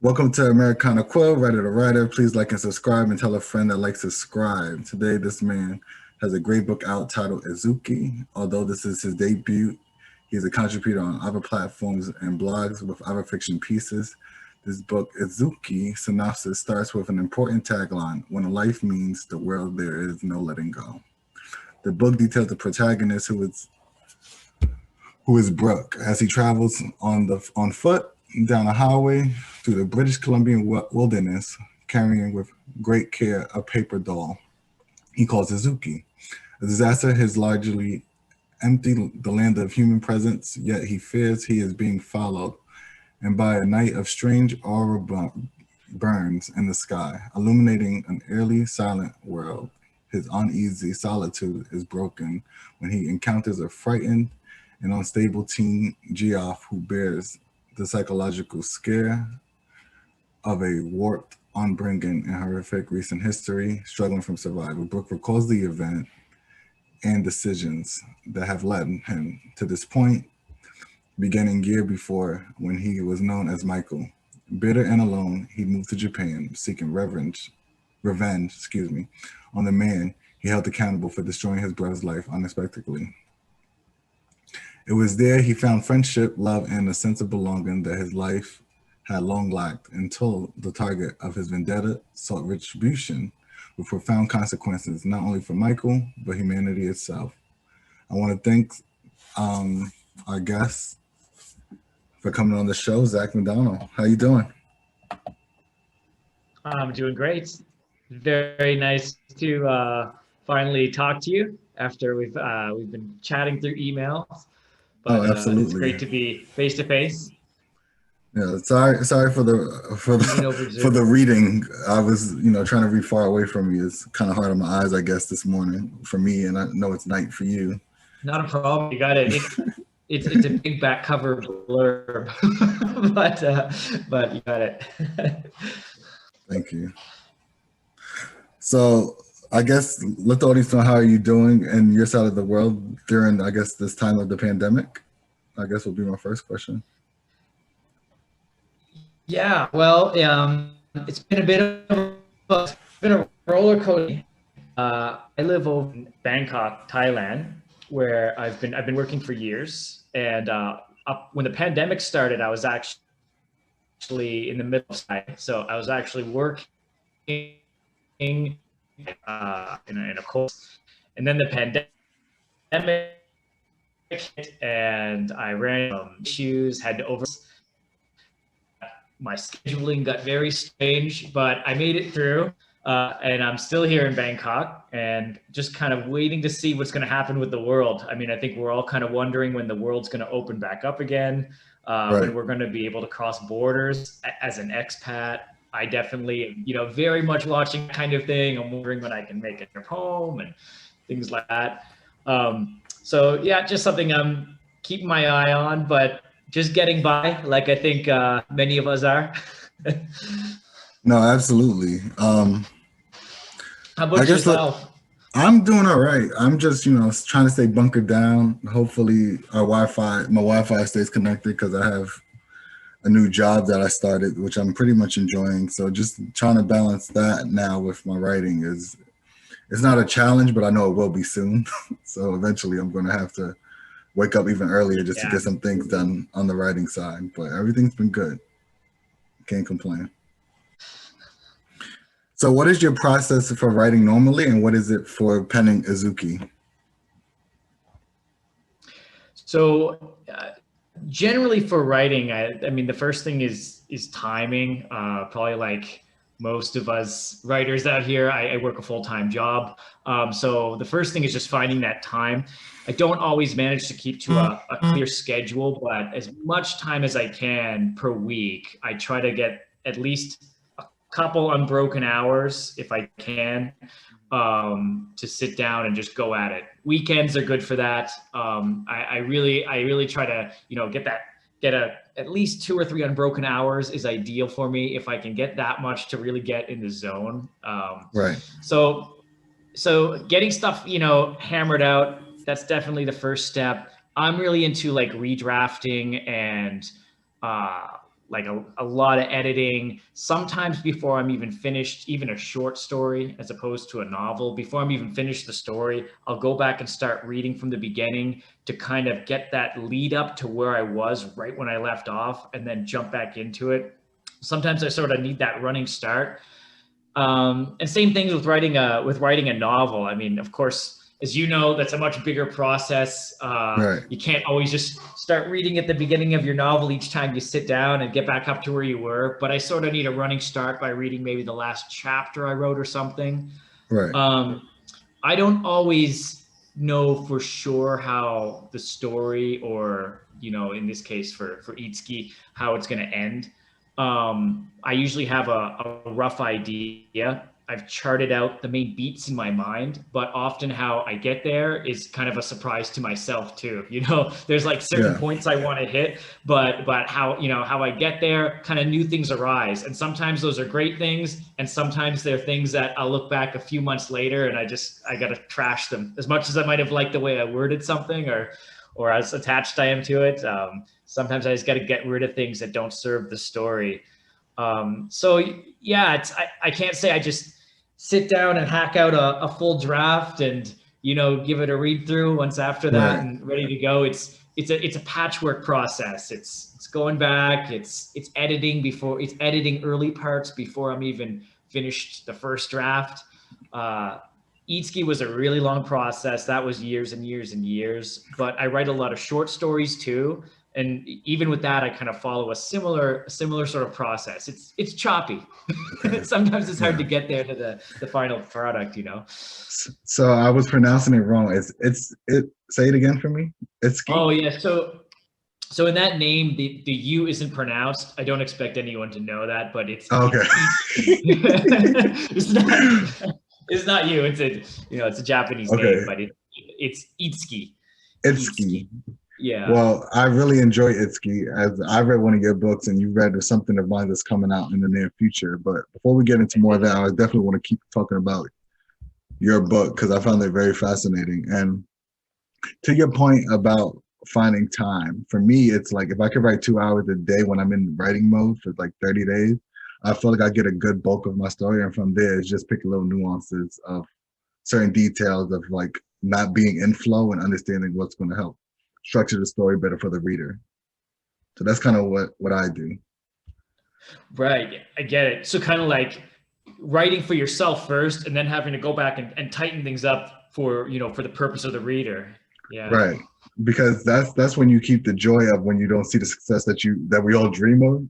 Welcome to Americana Quill, writer to writer. Please like and subscribe and tell a friend that likes to subscribe. Today, this man has a great book out titled Itsuki. Although this is his debut, he's a contributor on other platforms and blogs with other fiction pieces. This book, Itsuki, synopsis starts with an important tagline: "When life means the world, there is no letting go." The book details the protagonist, who is Brook, as he travels on foot down a highway through the British Columbian wilderness, carrying with great care a paper doll he calls Itsuki. A disaster has largely emptied the land of human presence, yet he fears he is being followed, and by a night of strange aurora burns in the sky, illuminating an eerily silent world. His uneasy solitude is broken when he encounters a frightened and unstable teen, Geoff, who bears the psychological scare of a warped upbringing and horrific recent history, struggling from survival. Brook recalls the event and decisions that have led him to this point, beginning year before when he was known as Michael. Bitter and alone, he moved to Japan, seeking revenge, on the man he held accountable for destroying his brother's life unexpectedly. It was there he found friendship, love, and a sense of belonging that his life had long lacked, until the target of his vendetta sought retribution with profound consequences, not only for Michael, but humanity itself. I want to thank our guest for coming on the show, Zach Macdonald. How you doing? I'm doing great. Very nice to finally talk to you after we've been chatting through email. But absolutely. It's great to be face to face. Yeah, sorry for the reading. I was trying to read far away from you. It's kind of hard on my eyes, I guess, this morning for me, and I know it's night for you. Not a problem. You got it. It's a big back cover blurb, but you got it. Thank you. So I guess let the audience know, how are you doing in your side of the world during, I guess, this time of the pandemic? I guess will be my first question. Yeah, well, it's been a roller coaster. I live over in Bangkok, Thailand, where I've been working for years. And when the pandemic started, I was actually in the middle of it. So I was actually working in a course, and then the pandemic hit, and I ran issues, had to over. My scheduling got very strange, but I made it through, and I'm still here in Bangkok, and just kind of waiting to see what's going to happen with the world. I mean, I think we're all kind of wondering when the world's going to open back up again, when we're going to be able to cross borders. As an expat, I definitely, very much watching that kind of thing. I'm wondering when I can make it home and things like that. So yeah, just something I'm keeping my eye on, but just getting by, like I think many of us are. No, absolutely. How about yourself? I'm doing all right. I'm just, trying to stay bunkered down. Hopefully my Wi-Fi stays connected, because I have a new job that I started, which I'm pretty much enjoying. So just trying to balance that now with my writing it's not a challenge, but I know it will be soon. So eventually I'm going to have to wake up even earlier just to get some things done on the writing side. But everything's been good. Can't complain. So what is your process for writing normally, and what is it for penning Itsuki? So generally for writing, I mean, the first thing is timing. Probably like most of us writers out here, I work a full-time job. So the first thing is just finding that time. I don't always manage to keep to a clear schedule, but as much time as I can per week, I try to get at least a couple unbroken hours, if I can, to sit down and just go at it. Weekends are good for that. I really try to, get at least 2 or 3 unbroken hours is ideal for me, if I can get that much to really get in the zone. Right. So getting stuff, hammered out, that's definitely the first step. I'm really into like redrafting and like a lot of editing, sometimes before I'm even finished, even a short story as opposed to a novel. Before I'm even finished the story, I'll go back and start reading from the beginning to kind of get that lead up to where I was right when I left off, and then jump back into it. Sometimes I sort of need that running start. And same things with writing a novel. I mean, of course, as you know, that's a much bigger process. Right. You can't always just start reading at the beginning of your novel each time you sit down and get back up to where you were. But I sort of need a running start by reading maybe the last chapter I wrote or something. Right. I don't always know for sure how the story, or, you know, in this case for Itsuki, how it's going to end. I usually have a rough idea. I've charted out the main beats in my mind, but often how I get there is kind of a surprise to myself too. You know, there's like certain points I want to hit, but how, you know, how I get there, kind of new things arise. And sometimes those are great things. And sometimes they're things that I'll look back a few months later and I got to trash them. As much as I might've liked the way I worded something, or as attached I am to it. Sometimes I just got to get rid of things that don't serve the story. So yeah, I can't say I just sit down and hack out a full draft and, you know, give it a read through once after that and ready to go. It's a patchwork process. It's going back, it's editing early parts before I'm even finished the first draft. Itsuki was a really long process. That was years and years and years, but I write a lot of short stories too. And even with that, I kind of follow a similar sort of process. It's choppy. Okay. Sometimes it's hard to get there to the final product, you know? So I was pronouncing it wrong. Say it again for me. Itsuki? Oh yeah. So in that name, the U isn't pronounced. I don't expect anyone to know that, but it's okay. It's not you. It's a Japanese name, but it's Itsuki. Itsuki. Yeah. Well, I really enjoy Itsuki, as I read one of your books and you read something of mine that's coming out in the near future. But before we get into more of that, I definitely want to keep talking about your book because I found it very fascinating. And to your point about finding time, for me, it's like if I could write 2 hours a day when I'm in writing mode for like 30 days, I feel like I get a good bulk of my story. And from there, it's just pick little nuances of certain details of like not being in flow and understanding what's going to help structure the story better for the reader. So that's kind of what I do. Right. I get it. So kind of like writing for yourself first and then having to go back and tighten things up for the purpose of the reader. Yeah. Right. Because that's when you keep the joy of when you don't see the success that we all dream of.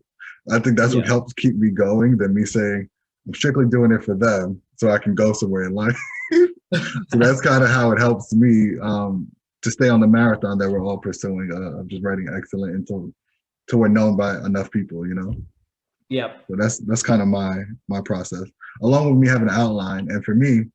I think that's what helps keep me going than me saying I'm strictly doing it for them so I can go somewhere in life. So that's kind of how it helps me to stay on the marathon that we're all pursuing of just writing excellent until we're known by enough people, you know? Yeah. So that's kind of my process, along with me having an outline. And for me,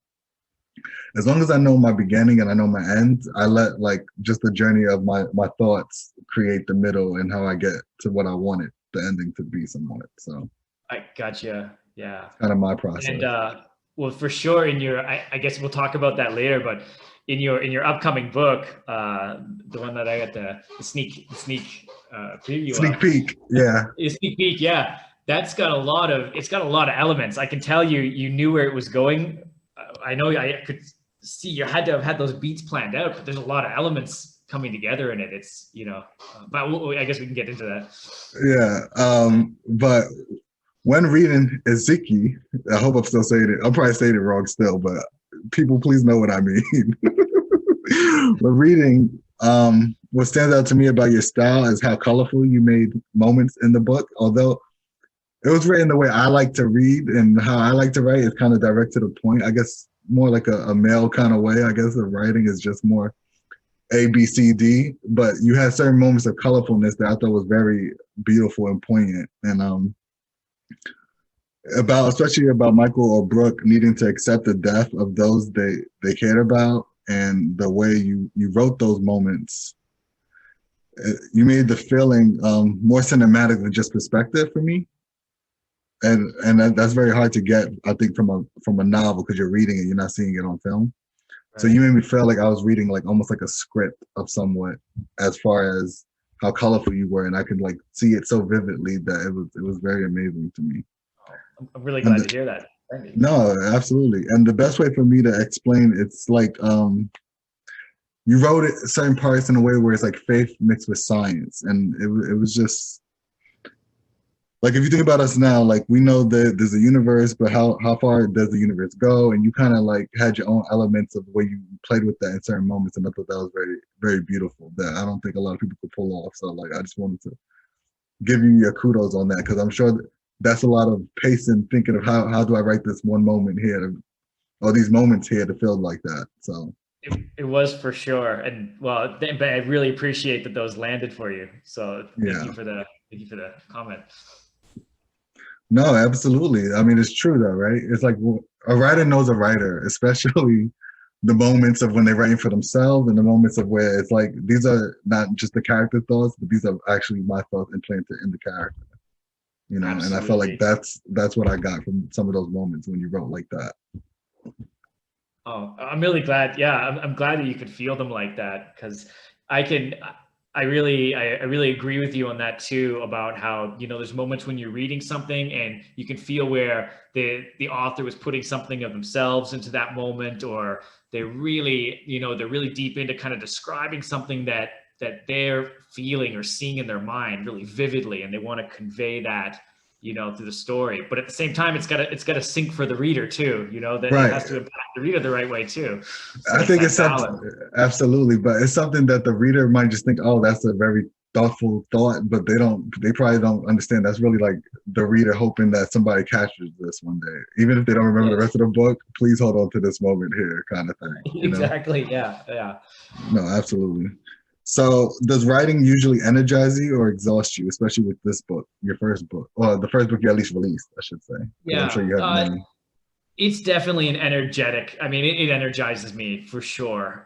as long as I know my beginning and I know my end, I let like just the journey of my thoughts create the middle and how I get to what I wanted the ending to be somewhat. So I gotcha. Yeah. Kind of my process. And well, for sure in your, I guess we'll talk about that later, but in your upcoming book, the one that I got the sneak preview Sneak peek, yeah. Sneak peek, yeah. It's got a lot of elements. I can tell you knew where it was going. I know I could see you had to have had those beats planned out, but there's a lot of elements coming together in it. It's, but I guess we can get into that. Yeah, but when reading Itsuki, I hope I'm still saying it. I'm probably saying it wrong still, but people please know what I mean. But reading, what stands out to me about your style is how colorful you made moments in the book. Although it was written the way I like to read and how I like to write is kind of direct to the point. I guess more like a male kind of way. I guess the writing is just more A, B, C, D. But you had certain moments of colorfulness that I thought was very beautiful and poignant. And especially about Michael or Brook needing to accept the death of those they cared about, and the way you wrote those moments, you made the feeling more cinematic than just perspective for me, and that's very hard to get, I think, from a novel, because you're reading it, you're not seeing it on film. Right. So you made me feel like I was reading like almost like a script of somewhat, as far as how colorful you were, and I could like see it so vividly that it was very amazing to me. I'm really And glad to hear that. Thank you. no, absolutely. And the best way for me to explain it's like you wrote it certain parts in a way where it's like faith mixed with science, and it was just like if you think about us now, like we know that there's a universe, but how far does the universe go? And you kind of like had your own elements of the way you played with that in certain moments, and I thought that was very very beautiful. That I don't think a lot of people could pull off. So like I just wanted to give you your kudos on that because I'm sure that's a lot of pacing, thinking of how do I write this one moment here, or these moments here to feel like that. So it was for sure, and well, but I really appreciate that those landed for you. So thank you for the comment. No, absolutely. I mean, it's true though, right? It's like a writer knows a writer, especially the moments of when they're writing for themselves and the moments of where it's like these are not just the character thoughts, but these are actually my thoughts implanted in the character. You know, Absolutely. and I felt like that's what I got from some of those moments when you wrote like that. Oh, I'm really glad. Yeah, I'm glad that you could feel them like that because I really agree with you on that too about how, you know, there's moments when you're reading something and you can feel where the author was putting something of themselves into that moment, or they're really, you know, they're really deep into kind of describing something that they're feeling or seeing in their mind really vividly, and they want to convey that, you know, through the story. But at the same time, it's gotta sync for the reader too, you know, that Right. it has to impact the reader the right way too. So I think it's something, absolutely, but it's something that the reader might just think, oh, that's a very thoughtful thought, but they probably don't understand that's really like the reader hoping that somebody captures this one day. Even if they don't remember the rest of the book, please hold on to this moment here, kind of thing. You know? Exactly. Yeah. No, absolutely. So does writing usually energize you or exhaust you, especially with this book, your first book, or the first book you at least released, I should say? Yeah. I'm sure you have many. It's definitely an energetic. I mean, it energizes me for sure.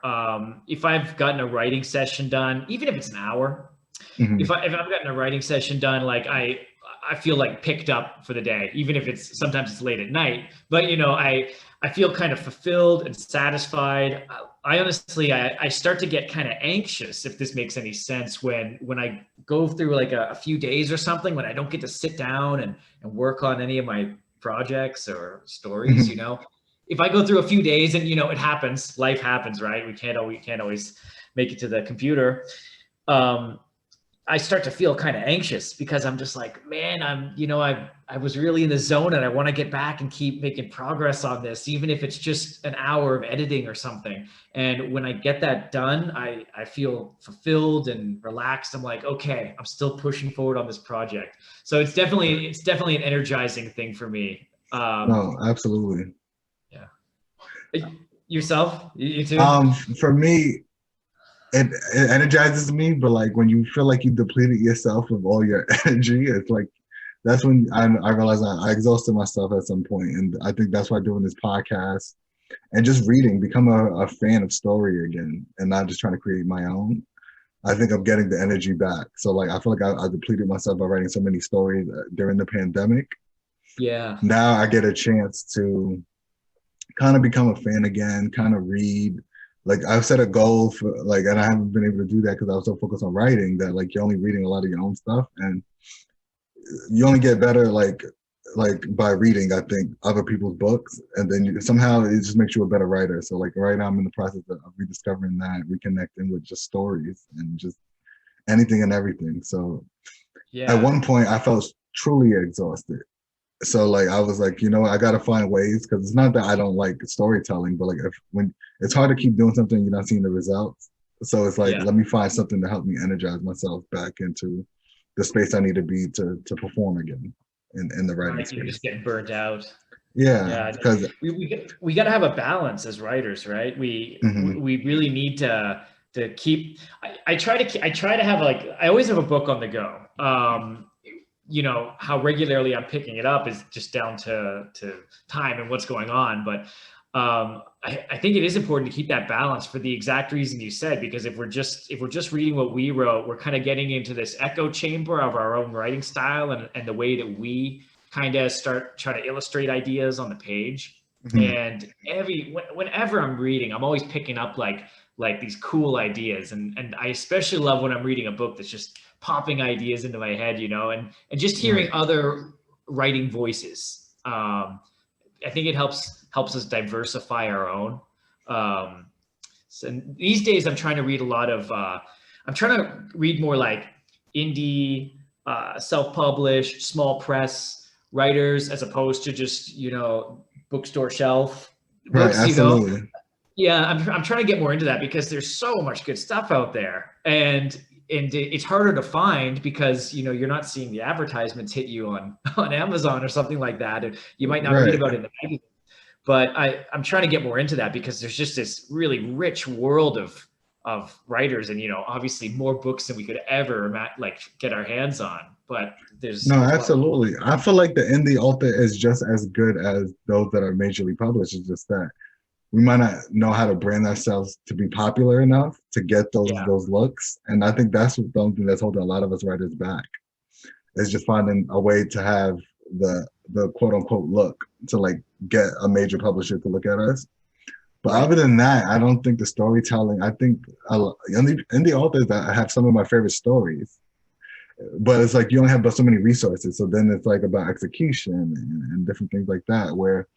If I've gotten a writing session done, even if it's an hour, if I've gotten a writing session done, like I feel like picked up for the day, even if sometimes it's late at night. But you know, I feel kind of fulfilled and satisfied. I honestly, I start to get kind of anxious, if this makes any sense, when I go through like a few days or something, when I don't get to sit down and work on any of my projects or stories. You know, if I go through a few days and, you know, it happens, life happens, right? We can't always make it to the computer. I start to feel kind of anxious because I'm just like, man, I was really in the zone and I want to get back and keep making progress on this, even if it's just an hour of editing or something. And when I get that done, I feel fulfilled and relaxed. I'm like, okay, I'm still pushing forward on this project. So it's definitely an energizing thing for me. No, absolutely. Yeah. Yourself? You too? For me, it energizes me, but like when you feel like you depleted yourself of all your energy, it's like that's when I realize I exhausted myself at some point, and I think that's why doing this podcast and just reading, become a fan of story again, and not just trying to create my own. I think I'm getting the energy back. So like I feel like I depleted myself by writing so many stories during the pandemic. Yeah. Now I get a chance to kind of become a fan again, kind of read. Like I've set a goal for like, and I haven't been able to do that because I was so focused on writing that like you're only reading a lot of your own stuff, and you only get better like by reading, I think, other people's books, and then somehow it just makes you a better writer. So like right now I'm in the process of rediscovering that, reconnecting with just stories and just anything and everything. So at one point I felt truly exhausted. So like I was like, you know, I gotta find ways, because it's not that I don't like storytelling, but like when it's hard to keep doing something you're not seeing the results. So it's like, let me find something to help me energize myself back into the space I need to be to perform again in the writing space. You're just getting burnt out. Yeah, because we got to have a balance as writers, right? We really need to keep. I try to have like, I always have a book on the go. You know, how regularly I'm picking it up is just down to time and what's going on. But I think it is important to keep that balance for the exact reason you said, because if we're just reading what we wrote, we're kind of getting into this echo chamber of our own writing style and the way that we kind of try to illustrate ideas on the page. And whenever I'm reading, I'm always picking up like like these cool ideas. And I especially love when I'm reading a book that's just popping ideas into my head, and just hearing other writing voices. I think it helps us diversify our own. So these days I'm trying to read a lot of, I'm trying to read more like indie, self-published, small press writers, as opposed to just, bookstore shelf Right, books, absolutely. Yeah, I'm trying to get more into that because there's so much good stuff out there, and it's harder to find because you're not seeing the advertisements hit you on Amazon or something like that, and you might not read Right. about it in the magazine. But I'm trying to get more into that because there's just this really rich world of writers, and obviously more books than we could ever get our hands on. But No, there's a lot. absolutely. I feel like the indie author is just as good as those that are majorly published. It's just that we might not know how to brand ourselves to be popular enough to get those looks. And I think that's something that's holding a lot of us writers back. Is just finding a way to have the quote unquote look to like get a major publisher to look at us. But other than that, I don't think the storytelling. I think indie authors that have some of my favorite stories, but it's like you only have but so many resources. So then it's like about execution and different things like that, where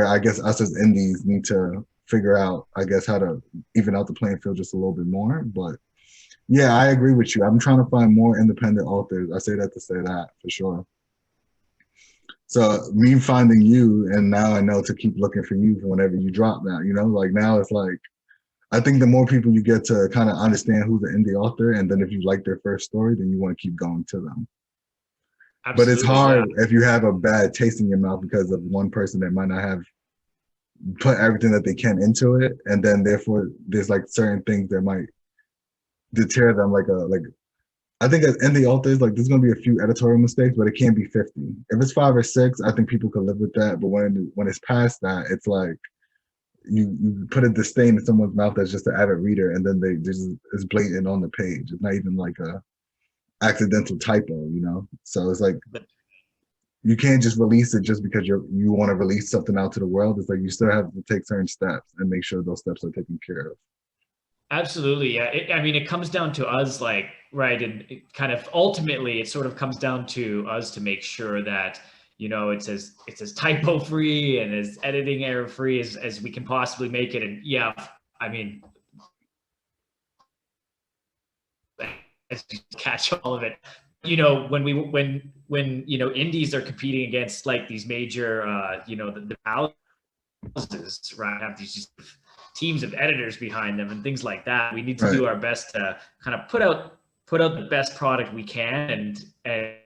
I guess us as indies need to figure out, I guess, how to even out the playing field just a little bit more. But yeah, I agree with you. I'm trying to find more independent authors. I say that to say that for sure. So me finding you, and now I know to keep looking for you for whenever you drop now, like now it's like, I think the more people you get to kind of understand who's an indie author, and then if you like their first story, then you want to keep going to them. Absolutely, but it's hard if you have a bad taste in your mouth because of one person that might not have put everything that they can into it, and then therefore there's like certain things that might deter them. I think as indie authors, like there's gonna be a few editorial mistakes, but it can't be 50. If it's 5 or 6, I think people could live with that. But when it's past that, it's like you put a disdain in someone's mouth that's just an avid reader, and then it's blatant on the page. It's not even like a accidental typo, So it's like you can't just release it just because you want to release something out to the world. It's like you still have to take certain steps and make sure those steps are taken care of. Absolutely, yeah. It comes down to us, right, and it kind of ultimately it sort of comes down to us to make sure that it's as typo free and as editing error free as we can possibly make it. And yeah, as you catch all of it, when indies are competing against like these major the houses, right, have these teams of editors behind them and things like that. We need to do our best to kind of put out the best product we can and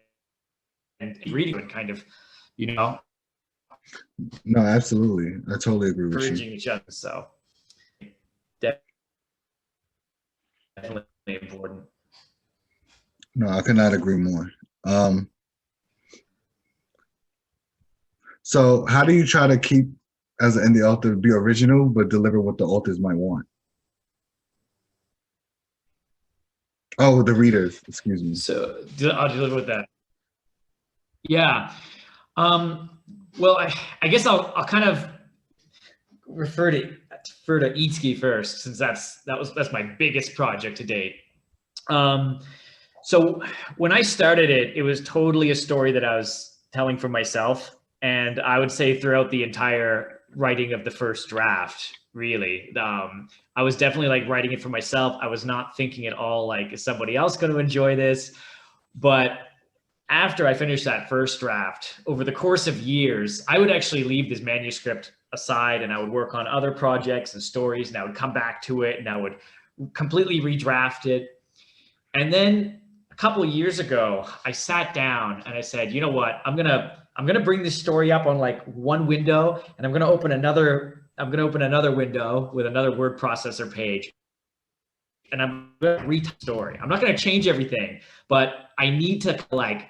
reading and kind of No, absolutely, I totally agree with you. Encouraging each other, so definitely important. No, I could not agree more. So how do you try to keep, as an indie author, be original but deliver what the authors might want? Oh, the readers, excuse me. So I'll deliver with that. Yeah. Well, I guess I'll kind of refer to Itsuki first, since that's my biggest project to date. So when I started it, it was totally a story that I was telling for myself. And I would say throughout the entire writing of the first draft, really, I was definitely like writing it for myself. I was not thinking at all like, is somebody else going to enjoy this? But after I finished that first draft, over the course of years, I would actually leave this manuscript aside and I would work on other projects and stories, and I would come back to it and I would completely redraft it. And then a couple of years ago, I sat down and I said, you know what, I'm gonna bring this story up on like one window, and I'm gonna open another window with another word processor page, and I'm gonna read the story. I'm not gonna change everything, but I need to like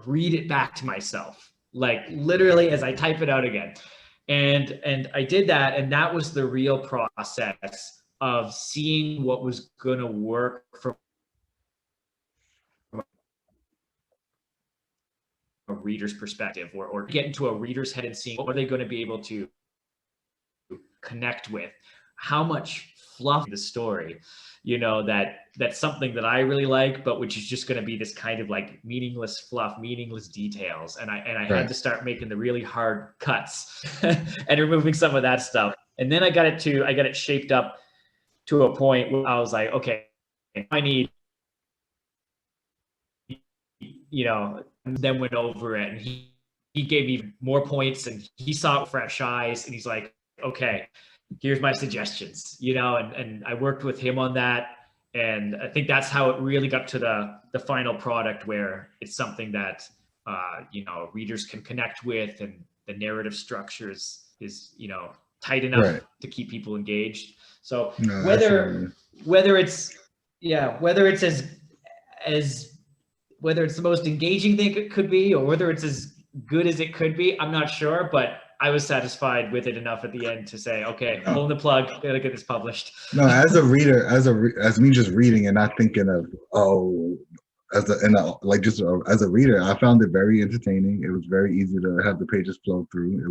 read it back to myself, like literally as I type it out again. And I did that, and that was the real process of seeing what was gonna work from a reader's perspective, or get into a reader's head and seeing what are they going to be able to connect with, how much fluff in the story, that's something that I really like, but which is just going to be this kind of like meaningless fluff, meaningless details. And I had to start making the really hard cuts and removing some of that stuff. And then I got it shaped up to a point where I was like, okay, I need, then went over it, and he gave me more points, and he saw it with fresh eyes, and he's like, okay, here's my suggestions, and I worked with him on that. And I think that's how it really got to the final product, where it's something that, readers can connect with, and the narrative structure is tight enough to keep people engaged. So whether it's the most engaging thing it could be, or whether it's as good as it could be, I'm not sure, but I was satisfied with it enough at the end to say, okay, pulling the plug, gotta get this published. No, as a reader, as me just reading and not thinking of, as a reader, I found it very entertaining. It was very easy to have the pages flow through.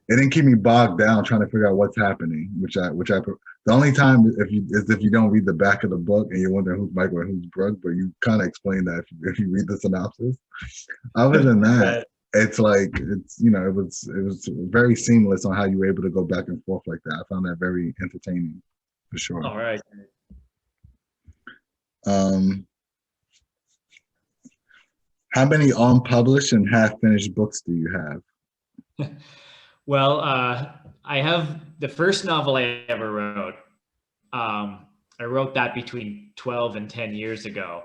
It didn't keep me bogged down trying to figure out what's happening, the only time if you don't read the back of the book and you're wondering who's Michael and who's Brook, but you kind of explain that if you read the synopsis. Other than that, it was very seamless on how you were able to go back and forth like that. I found that very entertaining, for sure. All right. How many unpublished and half-finished books do you have? Well, I have the first novel I ever wrote. I wrote that between 12 and 10 years ago.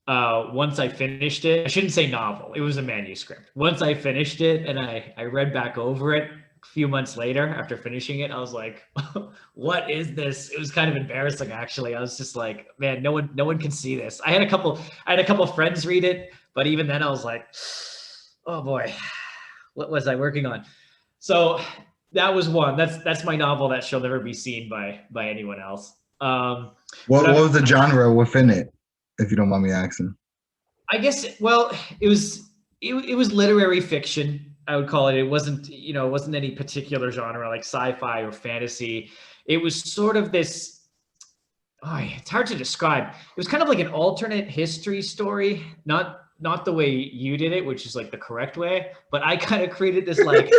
Once I finished it, I shouldn't say novel, it was a manuscript. Once I finished it and I read back over it a few months later after finishing it, I was like, what is this? It was kind of embarrassing, actually. I was just like, man, no one can see this. I had a couple friends read it, but even then I was like, oh boy, what was I working on? So that was one. That's my novel that shall never be seen by anyone else. What was the genre within it, if you don't mind me asking? I guess, well, it was literary fiction, I would call it. It wasn't any particular genre like sci-fi or fantasy. It was sort of this, it's hard to describe. It was kind of like an alternate history story, not the way you did it, which is like the correct way, but I kind of created this like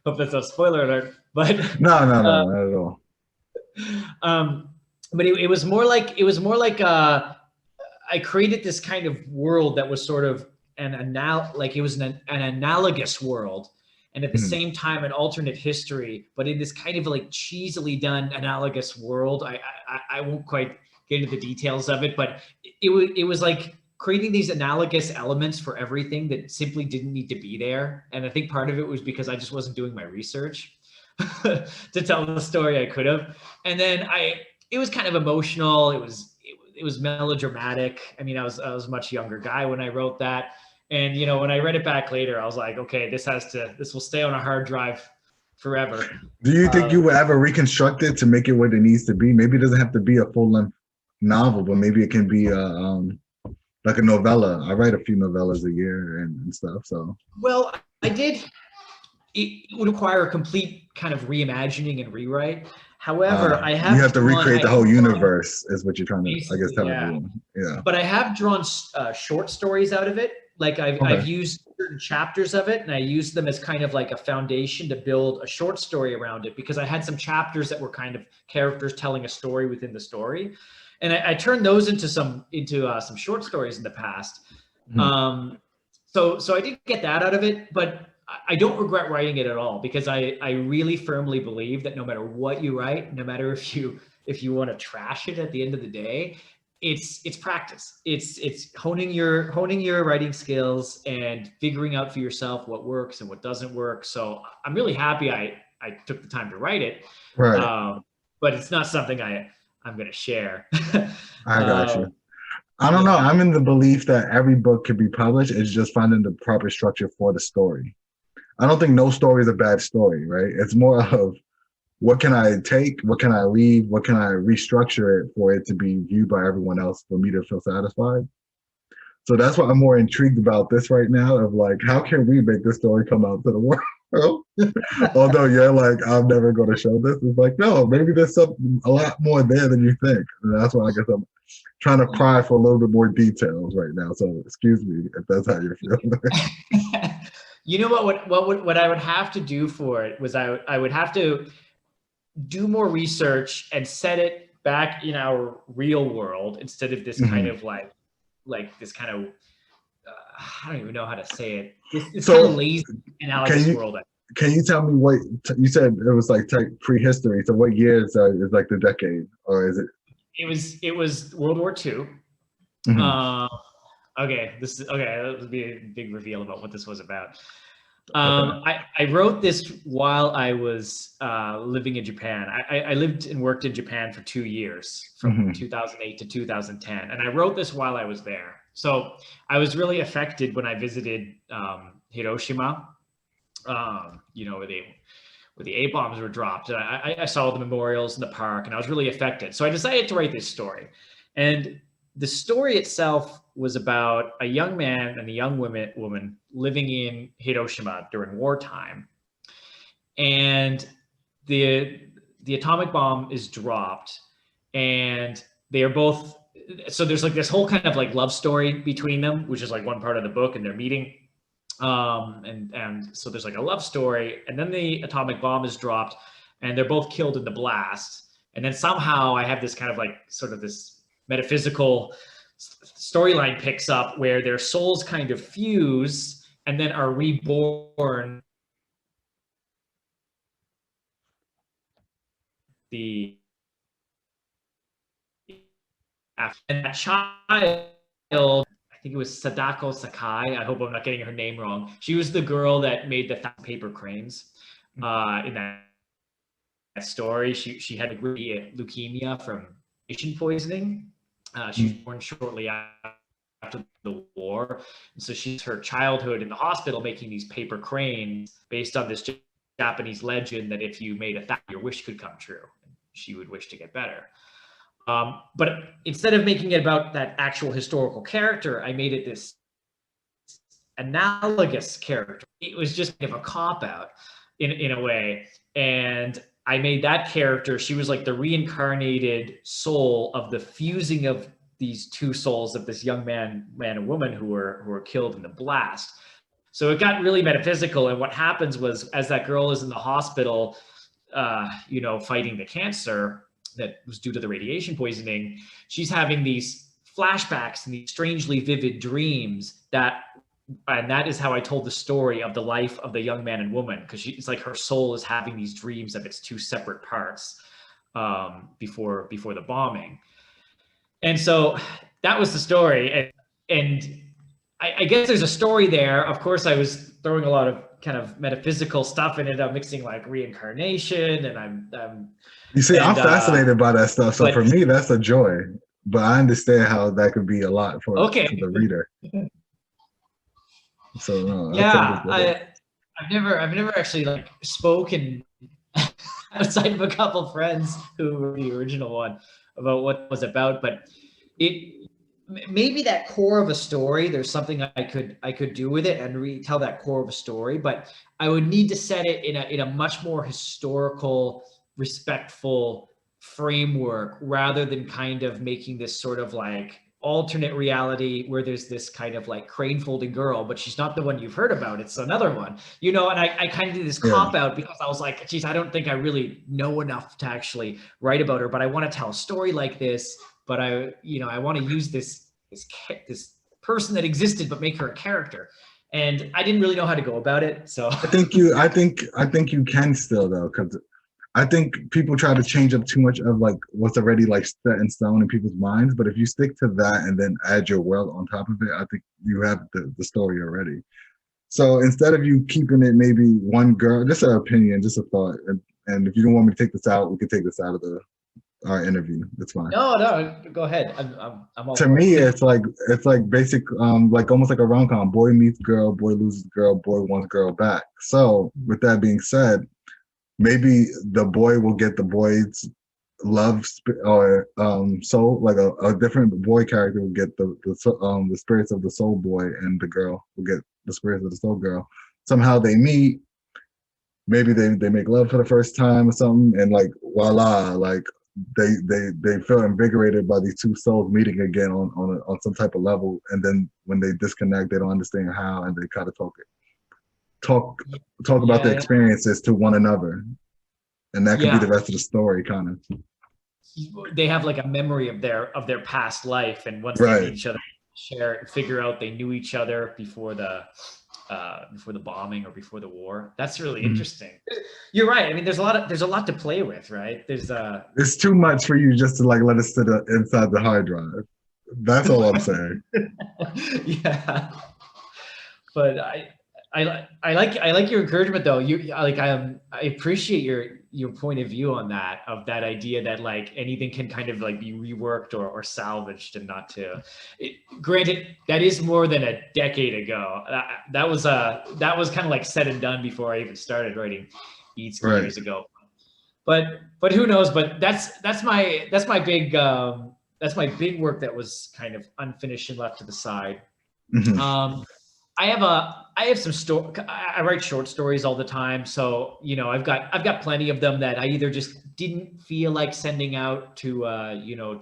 hope that's a spoiler alert, but no, not at all. But it was more like I created this kind of world that was sort of an analogous world, and at the same time an alternate history, but in this kind of like cheesily done analogous world. I won't quite get into the details of it, but it was like creating these analogous elements for everything that simply didn't need to be there. And I think part of it was because I just wasn't doing my research to tell the story I could have. And then it was kind of emotional. It was melodramatic. I mean, I was a much younger guy when I wrote that. And, when I read it back later, I was like, okay, this will stay on a hard drive forever. Do you think you would ever reconstruct it to make it what it needs to be? Maybe it doesn't have to be a full-length novel, but maybe it can be like a novella. I write a few novellas a year and stuff. So, well, I did. It would require a complete kind of reimagining and rewrite. However, you have to recreate the whole universe, is what you're trying to, I guess, tell everyone. Yeah. But I have drawn short stories out of it. Like I've used certain chapters of it, and I used them as kind of like a foundation to build a short story around it, because I had some chapters that were kind of characters telling a story within the story. And I turned those into some short stories in the past. Mm-hmm. So I did get that out of it, but I don't regret writing it at all, because I really firmly believe that no matter what you write, no matter if you want to trash it at the end of the day, it's practice. It's honing your writing skills and figuring out for yourself what works and what doesn't work. So I'm really happy I took the time to write it. Right. But it's not something I'm going to share. I got you. I don't know. I'm in the belief that every book can be published. It's just finding the proper structure for the story. I don't think no story is a bad story, right? It's more of what can I take, what can I leave, what can I restructure it for it to be viewed by everyone else for me to feel satisfied. So that's why I'm more intrigued about this right now, of like, how can we make this story come out to the world? Oh. Although you're like, I'm never going to show this. It's like, no, maybe there's something a lot more there than you think. And that's why I guess I'm trying to pry for a little bit more details right now. So excuse me if that's how you're feeling. You know what I would have to do for it was I would have to do more research and set it back in our real world instead of this kind of like this kind of I don't even know how to say it. This kind of lazy analogous world. Can you tell me what you said? It was like prehistory. So what years is like the decade, or is it? It was World War II. Okay, that would be a big reveal about what this was about. I wrote this while I was living in Japan. I lived and worked in Japan for 2 years, from 2008 to 2010, and I wrote this while I was there. So I was really affected when I visited Hiroshima, you know, where the A bombs were dropped. And I saw the memorials in the park, and I was really affected. So I decided to write this story, and the story itself was about a young man and a young woman living in Hiroshima during wartime. And the atomic bomb is dropped, and they are both, so there's like this whole kind of like love story between them, which is like one part of the book, and they're meeting. And so there's like a love story, and then the atomic bomb is dropped, and they're both killed in the blast. And then somehow I have this kind of like sort of this metaphysical storyline picks up where their souls kind of fuse and then are reborn. And that child, I think it was Sadako Sakai. I hope I'm not getting her name wrong. She was the girl that made the paper cranes in that story. She had leukemia from radiation poisoning. She was born shortly after the war. And so she's her childhood in the hospital making these paper cranes based on this Japanese legend that if you made your wish could come true. She would wish to get better. But instead of making it about that actual historical character, I made it this analogous character. It was just kind of a cop-out in a way. And I made that character, she was like the reincarnated soul of the fusing of these two souls of this young man and woman who were killed in the blast. So it got really metaphysical. And what happens was, as that girl is in the hospital, you know, fighting the cancer that was due to the radiation poisoning, she's having these flashbacks and these strangely vivid dreams and that is how I told the story of the life of the young man and woman, because it's like her soul is having these dreams of its two separate parts before the bombing. And so that was the story. And I guess there's a story there. Of course, I was throwing a lot of kind of metaphysical stuff in it. I'm mixing like reincarnation, and I'm you see, I'm fascinated by that stuff. So for me, that's a joy. But I understand how that could be a lot for the reader. So yeah, I've never actually like spoken outside of a couple friends who were the original one about what it was about, but it maybe that core of a story, there's something I could do with it and retell that core of a story, but I would need to set it in a much more historical, respectful framework rather than kind of making this sort of like alternate reality where there's this kind of like crane folding girl, but she's not the one you've heard about. It's another one, you know, and I kind of did this cop out because I was like, geez, I don't think I really know enough to actually write about her, but I want to tell a story like this, but I want to use this person that existed, but make her a character. And I didn't really know how to go about it. So I think you can still though, because I think people try to change up too much of like what's already like set in stone in people's minds. But if you stick to that and then add your world on top of it, I think you have the story already. So instead of you keeping it maybe one girl, just an opinion, just a thought. And if you don't want me to take this out, we can take this out of our interview. That's fine. No, go ahead. I'm all to me, it's like basic, like almost like a rom-com. Boy meets girl, boy loses girl, boy wants girl back. So with that being said, maybe the boy will get the boy's love or soul, like a different boy character will get the spirits of the soul boy, and the girl will get the spirits of the soul girl. Somehow they meet, maybe they make love for the first time or something, and like voila, like they feel invigorated by these two souls meeting again on some type of level, and then when they disconnect, they don't understand how, and they kind of talk about their Yeah, experiences to one another, and that could be the yeah. rest of the story, kind of. They have like a memory of their past life, and once they Right. meet each other, share and figure out they knew each other before the bombing or before the war. That's really Mhm. interesting. You're right. I mean, there's a lot to play with, right? There's It's too much for you just to like let it sit inside the hard drive. That's all I'm saying. yeah. But I like your encouragement though. You like I appreciate your point of view on that, of that idea that like anything can kind of like be reworked or salvaged, and not to granted that is more than a decade ago. That was kind of like said and done before I even started writing Itsuki Right. years ago. But who knows? But that's my big work that was kind of unfinished and left to the side. Hmm. Um, I have some I write short stories all the time, so I've got plenty of them that I either just didn't feel like sending out to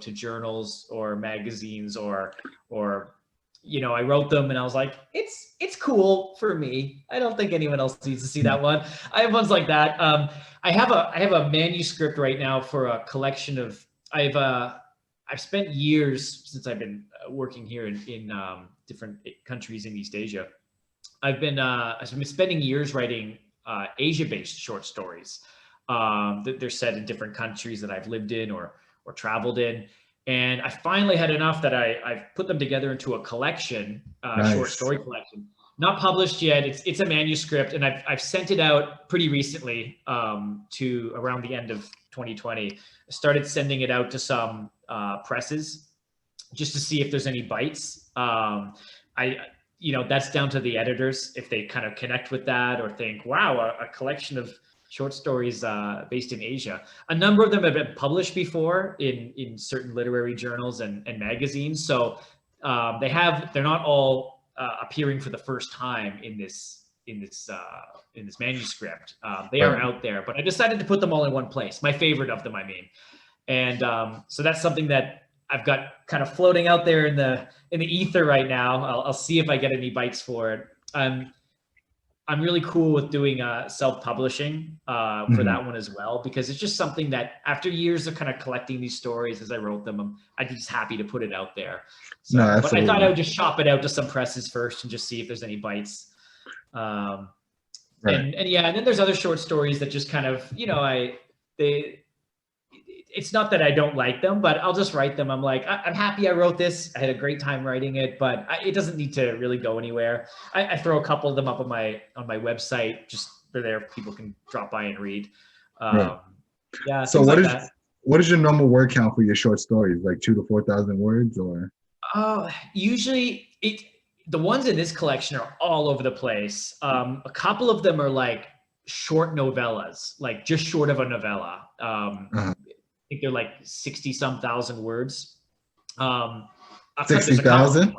to journals or magazines, or I wrote them and I was like, it's cool for me. I don't think anyone else needs to see that one. I have ones like that. I have a manuscript right now for a collection of I've spent years since I've been working here in different countries in East Asia. I've been spending years writing Asia-based short stories. They're set in different countries that I've lived in or traveled in, and I finally had enough that I've put them together into a collection, short Nice. story collection. Not published yet. It's a manuscript, and I've sent it out pretty recently, to around the end of 2020. I started sending it out to some presses just to see if there's any bites. I that's down to the editors if they kind of connect with that or think, wow, a collection of short stories based in Asia. A number of them have been published before in certain literary journals and magazines. So they're not all appearing for the first time in this manuscript. They are Right. out there, but I decided to put them all in one place. My favorite of them, I mean. And so that's something that I've got kind of floating out there in the ether right now. I'll see if I get any bites for it. I'm really cool with doing self-publishing for Hmm. that one as well, because it's just something that after years of kind of collecting these stories as I wrote them, I'm just happy to put it out there. No, So, but I thought I absolutely. would just shop it out to some presses first and just see if there's any bites. Um, Right. and yeah, and then there's other short stories that just kind of, it's not that I don't like them, but I'll just write them. I'm like, I'm happy I wrote this. I had a great time writing it, but it doesn't need to really go anywhere. I throw a couple of them up on my website, just for there, people can drop by and read. Right. Um, yeah, So things like that. what is your normal word count for your short stories? Like 2,000 to 4,000 words, or? Usually the ones in this collection are all over the place. A couple of them are like short novellas, like just short of a novella. Uh-huh. I think they're like 60 some thousand words. There's a couple. 60,000?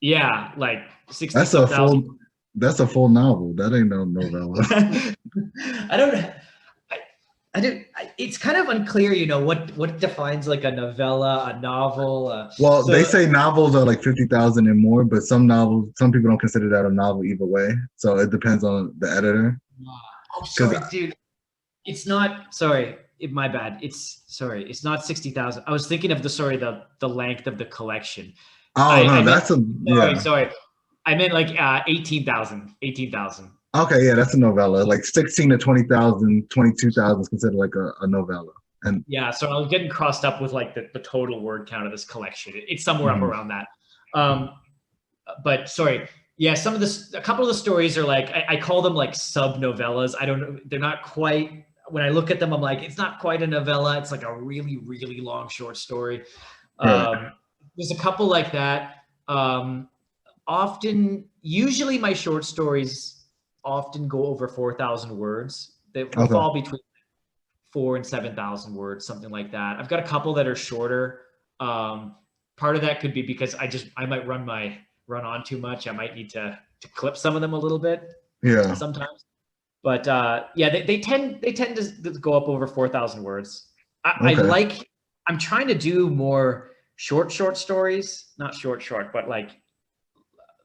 Yeah, like 60 That's a some thousand. full that's a full novel. That ain't no novella. I don't. I do. It's kind of unclear, what defines like a novella, a novel. Well, they So, say novels are like 50,000 and more, but some people don't consider that a novel either way. So it depends on the editor. oh, Because sorry, dude. It's not. Sorry, my bad. It's not 60,000. I was thinking of the length of the collection. oh I no, meant. that's a yeah. Sorry. I meant like 18,000. 18,000. Okay, yeah, that's a novella. Like 16 to 20,000, 22,000 is considered like a novella. And Yeah, so I was getting crossed up with like the total word count of this collection. It's somewhere up mhm, around that. Um, but sorry, yeah, a couple of the stories are like I call them like sub novellas. I don't know, they're not quite. When I look at them, I'm like, it's not quite a novella. It's like a really, really long short story. right. There's a couple like that. Usually my short stories often go over 4,000 words. They Okay. fall between 4,000 and 7,000 words, something like that. I've got a couple that are shorter. Part of that could be because I might run on too much. I might need to clip some of them a little bit Yeah. sometimes. But yeah, they tend to go up over 4,000 words. Okay. I'm trying to do more short stories, not short, but like,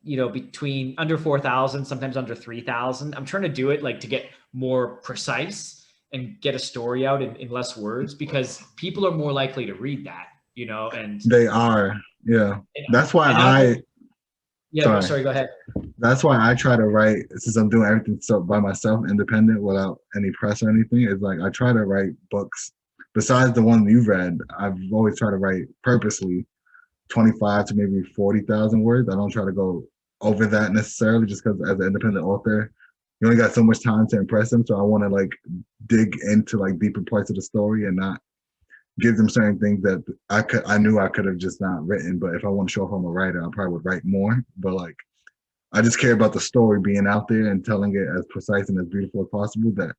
between under 4,000, sometimes under 3,000. I'm trying to do it like to get more precise and get a story out in less words, because people are more likely to read that, and They are. Yeah. and, That's why and not I, only, yeah, sorry. sorry, go ahead. That's why I try to write, since I'm doing everything so by myself, independent, without any press or anything. Is like I try to write books. Besides the one you've read, I've always tried to write purposely 25 to maybe 40,000 words. I don't try to go over that necessarily, just because as an independent author, you only got so much time to impress them. So I want to like dig into like deeper parts of the story and not give them certain things that I knew I could have just not written. But if I want to show off I'm a writer, I probably would write more. But like I just care about the story being out there and telling it as precise and as beautiful as possible, that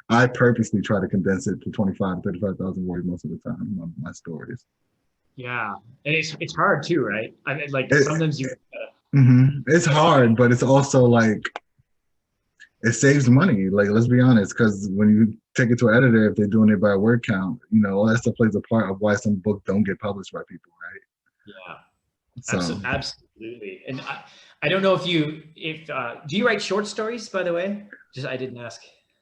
I purposely try to condense it to 25 to 35,000 words most of the time, my stories. Yeah, and it's hard too, right? I mean, like It, sometimes you. it's hard, but it's also like it saves money. Like let's be honest, because when you take it to an editor, if they're doing it by word count, all that stuff plays a part of why some books don't get published by people, right? Yeah, So absolutely. And I don't know if do you write short stories, by the way? Just I didn't ask.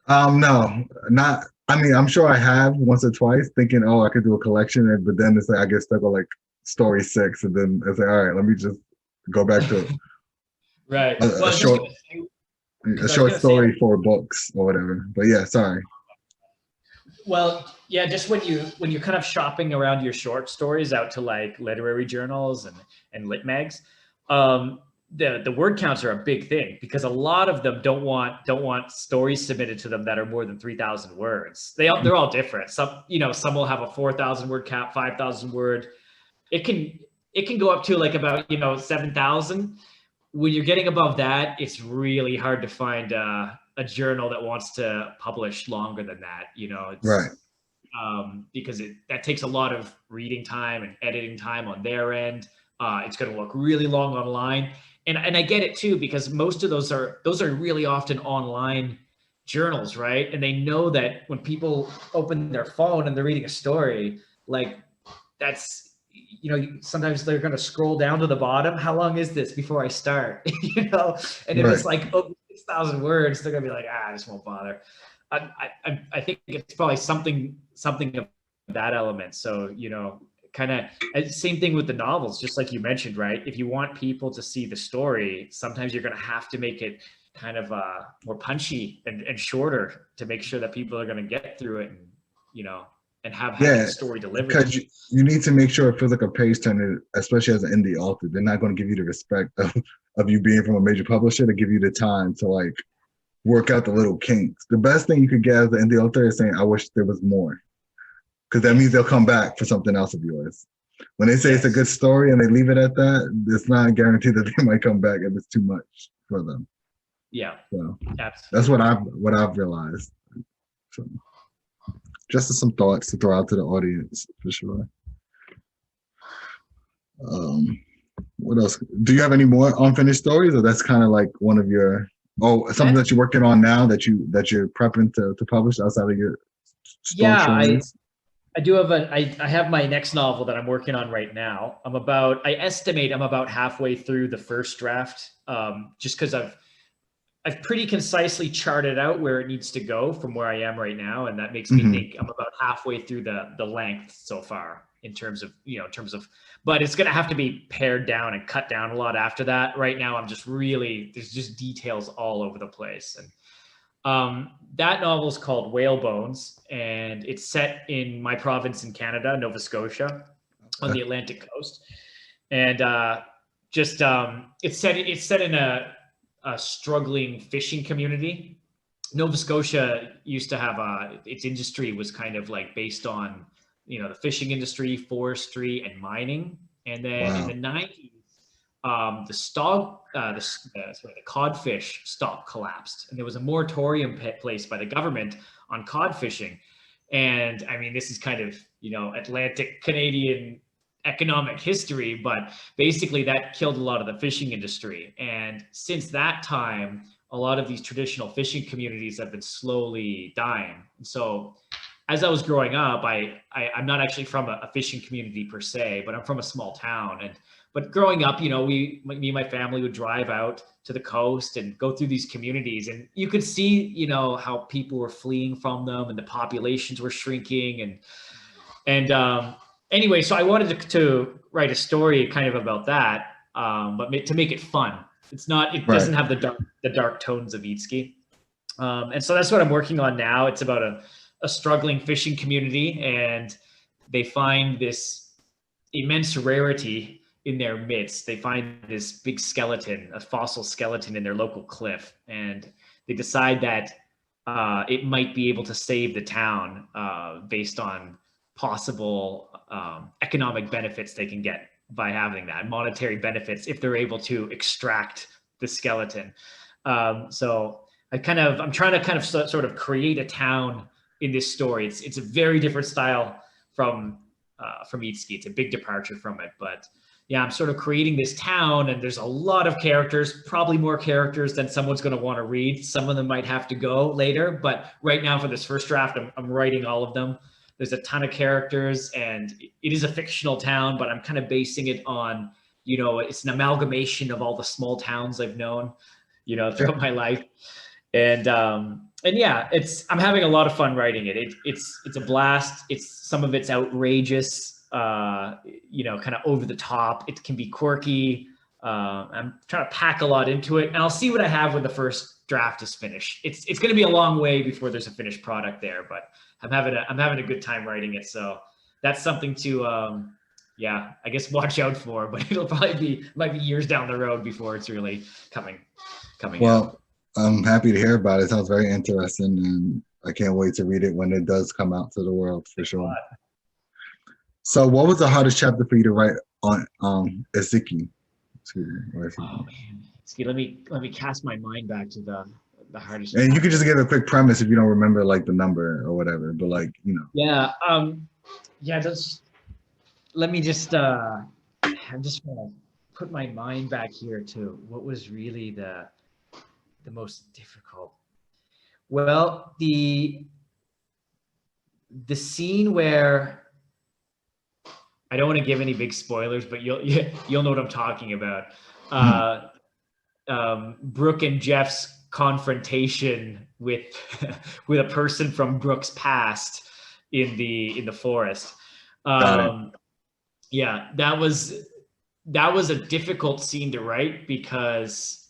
no, not. I mean, I'm sure I have once or twice, thinking, oh, I could do a collection, but then it's like I get stuck on like story 6, and then it's like, all right, let me just go back to Right. a, Well, a I was just short gonna say, a because I was short gonna say, story for books or whatever. But yeah, sorry. well, yeah, just when you're kind of shopping around your short stories out to like literary journals and lit mags, the word counts are a big thing, because a lot of them don't want stories submitted to them that are more than 3,000 words. They're all different. Some will have a 4,000 word cap, 5,000 word. It can go up to like about 7,000. When you're getting above that, it's really hard to find a journal that wants to publish longer than that. Right. It's because that takes a lot of reading time and editing time on their end. It's going to look really long online, and I get it too, because most of those are really often online journals, right? And they know that when people open their phone and they're reading a story, like that's sometimes they're going to scroll down to the bottom. How long is this before I start? And if Right. it's like 6,000 words, they're going to be like, I just won't bother. I think it's probably something of that element. So, kind of same thing with the novels, just like you mentioned, right? If you want people to see the story, sometimes you're going to have to make it kind of more punchy and shorter to make sure that people are going to get through it and have the story delivered. Because you need to make sure it feels like a page turner, especially as an indie author. They're not going to give you the respect of you being from a major publisher to give you the time to like work out the little kinks. The best thing you could get as an indie author is saying, I wish there was more. Because that means they'll come back for something else of yours. When they say it's a good story and they leave it at that, it's not a guarantee that they might come back if it's too much for them. Yeah. So absolutely. that's what I've realized. So just some thoughts to throw out to the audience for sure. What else? Do you have any more unfinished stories, or that's kind of like one of your something that you're working on now that you're prepping to publish outside of your stories? I do have I have my next novel that I'm working on right now. I estimate I'm about halfway through the first draft, just because I've pretty concisely charted out where it needs to go from where I am right now, and that makes me think I'm about halfway through the length so far in terms of but it's going to have to be pared down and cut down a lot after that. Right now, there's just details all over the place. And that novel is called Whale Bones, and it's set in my province in Canada, Nova Scotia, on the Atlantic coast. And it's set in a struggling fishing community. Nova Scotia used to have its industry was kind of like based on the fishing industry, forestry, and mining. And then in the 90s, the codfish stock collapsed, and there was a moratorium placed by the government on cod fishing. And I mean, this is kind of Atlantic Canadian economic history, but basically that killed a lot of the fishing industry. And since that time, a lot of these traditional fishing communities have been slowly dying. And so as I was growing up, I'm not actually from a fishing community per se, but I'm from a small town. But growing up, me and my family would drive out to the coast and go through these communities, and you could see, how people were fleeing from them and the populations were shrinking. And anyway, so I wanted to write a story kind of about that, but to make it fun. It doesn't have the dark tones of Itsuki. And so that's what I'm working on now. It's about a struggling fishing community, and they find this immense rarity in their midst. They find this big skeleton, a fossil skeleton in their local cliff, and they decide that it might be able to save the town based on possible economic benefits they can get by having that, monetary benefits if they're able to extract the skeleton. So I'm trying to kind of sort of create a town in this story. It's a very different style from Itsuki. It's a big departure from it, but yeah, I'm sort of creating this town, and there's a lot of characters, probably more characters than someone's going to want to read. Some of them might have to go later, but right now for this first draft, I'm writing all of them. There's a ton of characters, and it is a fictional town, but I'm kind of basing it on, it's an amalgamation of all the small towns I've known, throughout my life. And yeah, I'm having a lot of fun writing it. It's a blast. Some of it's outrageous, kind of over the top. It can be quirky. I'm trying to pack a lot into it, and I'll see what I have when the first draft is finished. It's going to be a long way before there's a finished product there, but I'm having a good time writing it. So that's something to, I guess watch out for, but might be years down the road before it's really coming out. I'm happy to hear about it. It sounds very interesting, and I can't wait to read it when it does come out to the world for sure. So what was the hardest chapter for you to write on Itsuki? Oh man, Itsuki, let me cast my mind back to the hardest. And you could just give a quick premise if you don't remember like the number or whatever, but let me just I'm just gonna put my mind back here to what was really the most difficult. Well, the scene where, I don't want to give any big spoilers, but you'll know what I'm talking about. Brook and Geoff's confrontation with a person from Brook's past in the forest. Yeah, that was a difficult scene to write because,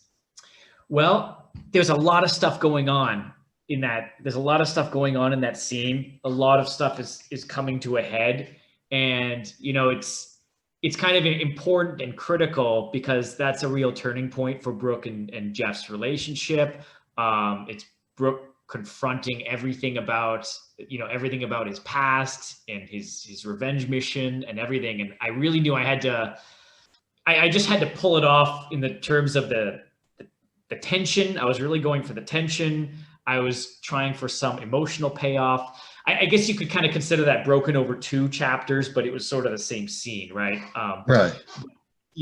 well, there's a lot of stuff going on in that. There's a lot of stuff going on in that scene. A lot of stuff is coming to a head, and it's kind of important and critical because that's a real turning point for Brook and Geoff's relationship. It's Brook confronting everything about his past and his revenge mission and everything. And I really knew I just had to pull it off in the terms of the tension. I was really going for the tension. I was trying for some emotional payoff. I guess you could kind of consider that broken over 2 chapters, but it was sort of the same scene, right? Right.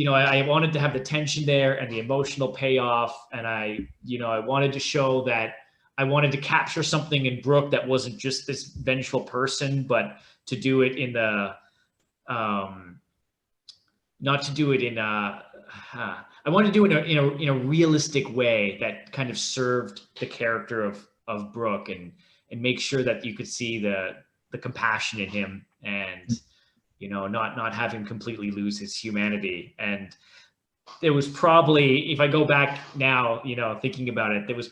I wanted to have the tension there and the emotional payoff, and I wanted to show that I wanted to capture something in Brook that wasn't just this vengeful person, but to do it in the not to do it in I wanted to do it in a realistic way that kind of served the character of Brook and make sure that you could see the compassion in him and not have him completely lose his humanity. And there was probably, if I go back now, thinking about it, there was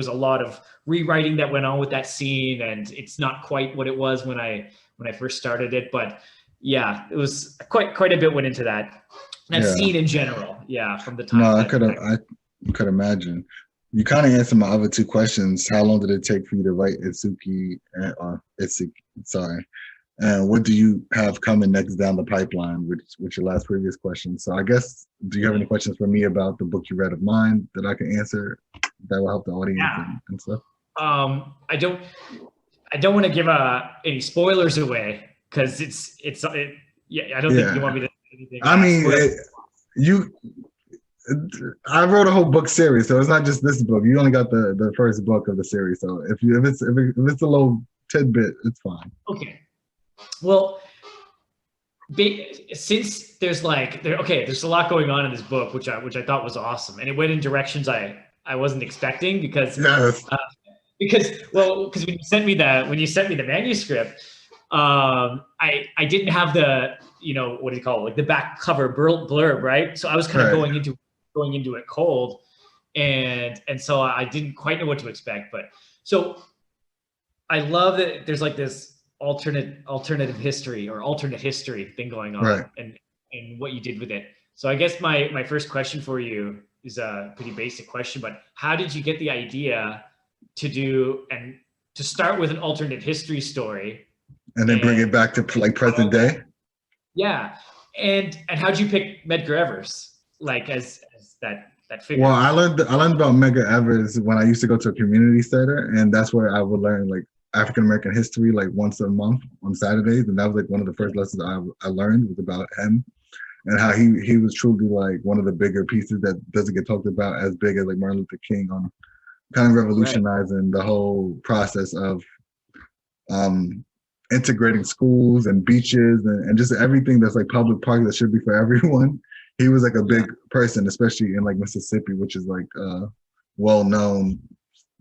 a lot of rewriting that went on with that scene, and it's not quite what it was when I first started it. But yeah, it was quite a bit went into that scene in general. Yeah, from the time. No, I could imagine. You kind of answered my other 2 questions. How long did it take for you to write Itsuki? Sorry. And what do you have coming next down the pipeline with your last previous question? So I guess, do you have any questions for me about the book you read of mine that I can answer that will help the audience and stuff? I don't want to give any spoilers away because I don't think you want me to say anything. I mean, I wrote a whole book series, so it's not just this book. You only got the first book of the series, so if it's a little tidbit, it's fine. Okay. Well, since there's there's a lot going on in this book, which I thought was awesome, and it went in directions I wasn't expecting because Yes. Because when you sent me the manuscript, I didn't have the, what do you call it, like the back cover blurb, right? So I was kind of going into it cold, and so I didn't quite know what to expect. But so I love that there's like this alternative history or alternate history thing going on, Right. and what you did with it. So I guess my first question for you is a pretty basic question, but how did you get the idea to start with an alternate history story and then bring it back to like present day? Yeah. And how'd you pick Medgar Evers like as that figure? Well, I learned about Medgar Evers when I used to go to a community center, and that's where I would learn like African American history like once a month on Saturdays, and that was like one of the first lessons I learned was about him and how he was truly like one of the bigger pieces that doesn't get talked about as big as like Martin Luther King on kind of revolutionizing the whole process of integrating schools and beaches and just everything that's like public park that should be for everyone. He was like a big person, especially in like Mississippi, which is like well-known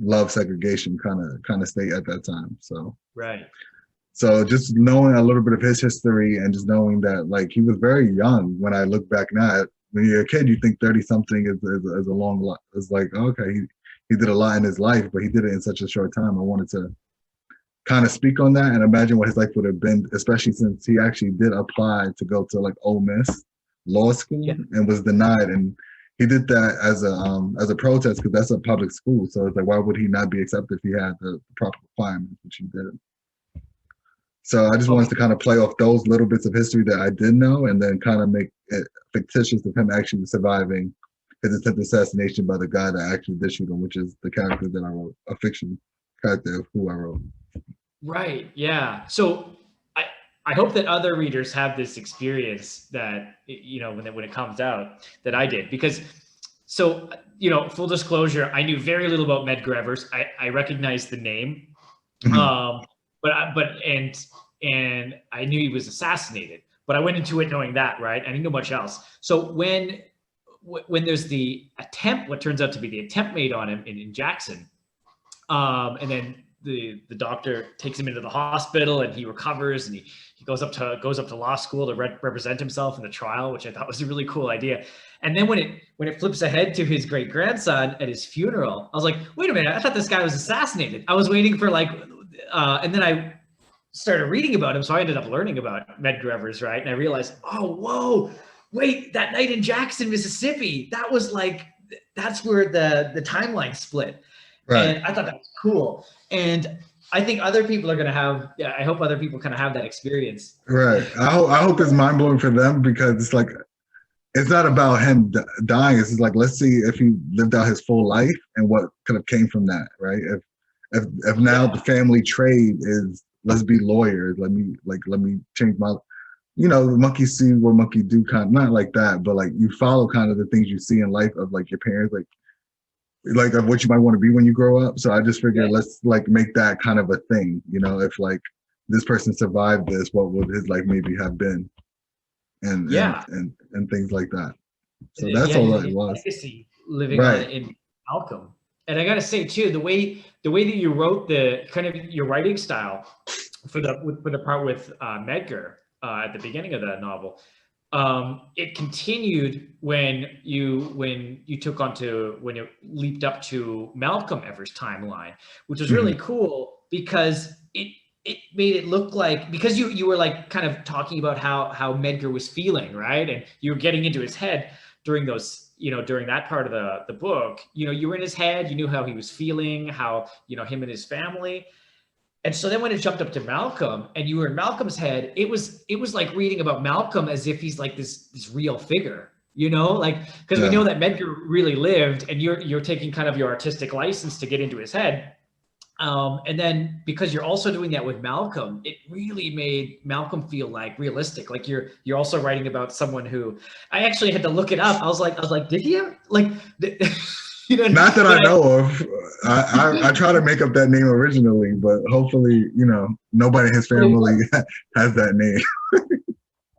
love segregation kind of state at that time. So just knowing a little bit of his history and just knowing that like he was very young when I look back now. When you're a kid, you think 30 something is a long lot. It's like, okay, he did a lot in his life, but he did it in such a short time. I wanted to kind of speak on that and imagine what his life would have been, especially since he actually did apply to go to like Ole Miss law school and was denied. And he did that as a protest because that's a public school. So it's like, why would he not be accepted if he had the proper requirements, which he did? So I just wanted to kind of play off those little bits of history that I did know and then kind of make it fictitious of him actually surviving his attempted assassination by the guy that actually did shoot him, which is the character that I wrote, a fiction character of who I wrote. Right. Yeah. So I hope that other readers have this experience that, when it comes out that I did, because full disclosure, I knew very little about Medgar Evers. I recognized the name, but I knew he was assassinated, but I went into it knowing that, right? I didn't know much else. So when there's the attempt, what turns out to be the attempt made on him in Jackson, and then the doctor takes him into the hospital and he recovers and he goes up to law school to represent himself in the trial, which I thought was a really cool idea. And then when it flips ahead to his great grandson at his funeral, I was like, wait a minute, I thought this guy was assassinated. I was waiting for and then I started reading about him. So I ended up learning about Medgar Evers, right? And I realized, oh, whoa, wait, that night in Jackson, Mississippi, that's where the timeline split. Right. And I thought that was cool. And I think other people are going to have, I hope other people kind of have that experience. Right. I hope it's mind blowing for them because it's like, it's not about him dying. It's just like, let's see if he lived out his full life and what could have came from that. Right. If now the family trade is, let's be lawyers. Let me change my, monkey see what monkey do kind of, not like that, but like you follow kind of the things you see in life of like your parents, like of what you might want to be when you grow up. So I just figured let's like make that kind of a thing, if like this person survived this, what would his life maybe have been? And things like that. So that's all that it was. Legacy living on in Malcolm. And I gotta say too, the way that you wrote the kind of your writing style for the part with Medgar at the beginning of the novel, it continued when you leaped up to Malcolm Evers' timeline, which was really cool because it made it look like, because you were like kind of talking about how Medgar was feeling, right? And you were getting into his head during those, during that part of the book, you were in his head, you knew how he was feeling, how, him and his family. And so then when it jumped up to Malcolm and you were in Malcolm's head, it was like reading about Malcolm as if he's like this real figure, because we know that Medgar really lived and you're taking kind of your artistic license to get into his head. And then because you're also doing that with Malcolm, it really made Malcolm feel like realistic. Like you're also writing about someone who I actually had to look it up. I was like, did he have like, you know? Not that I know of. I try to make up that name originally, but hopefully, you know, nobody in his family has that name.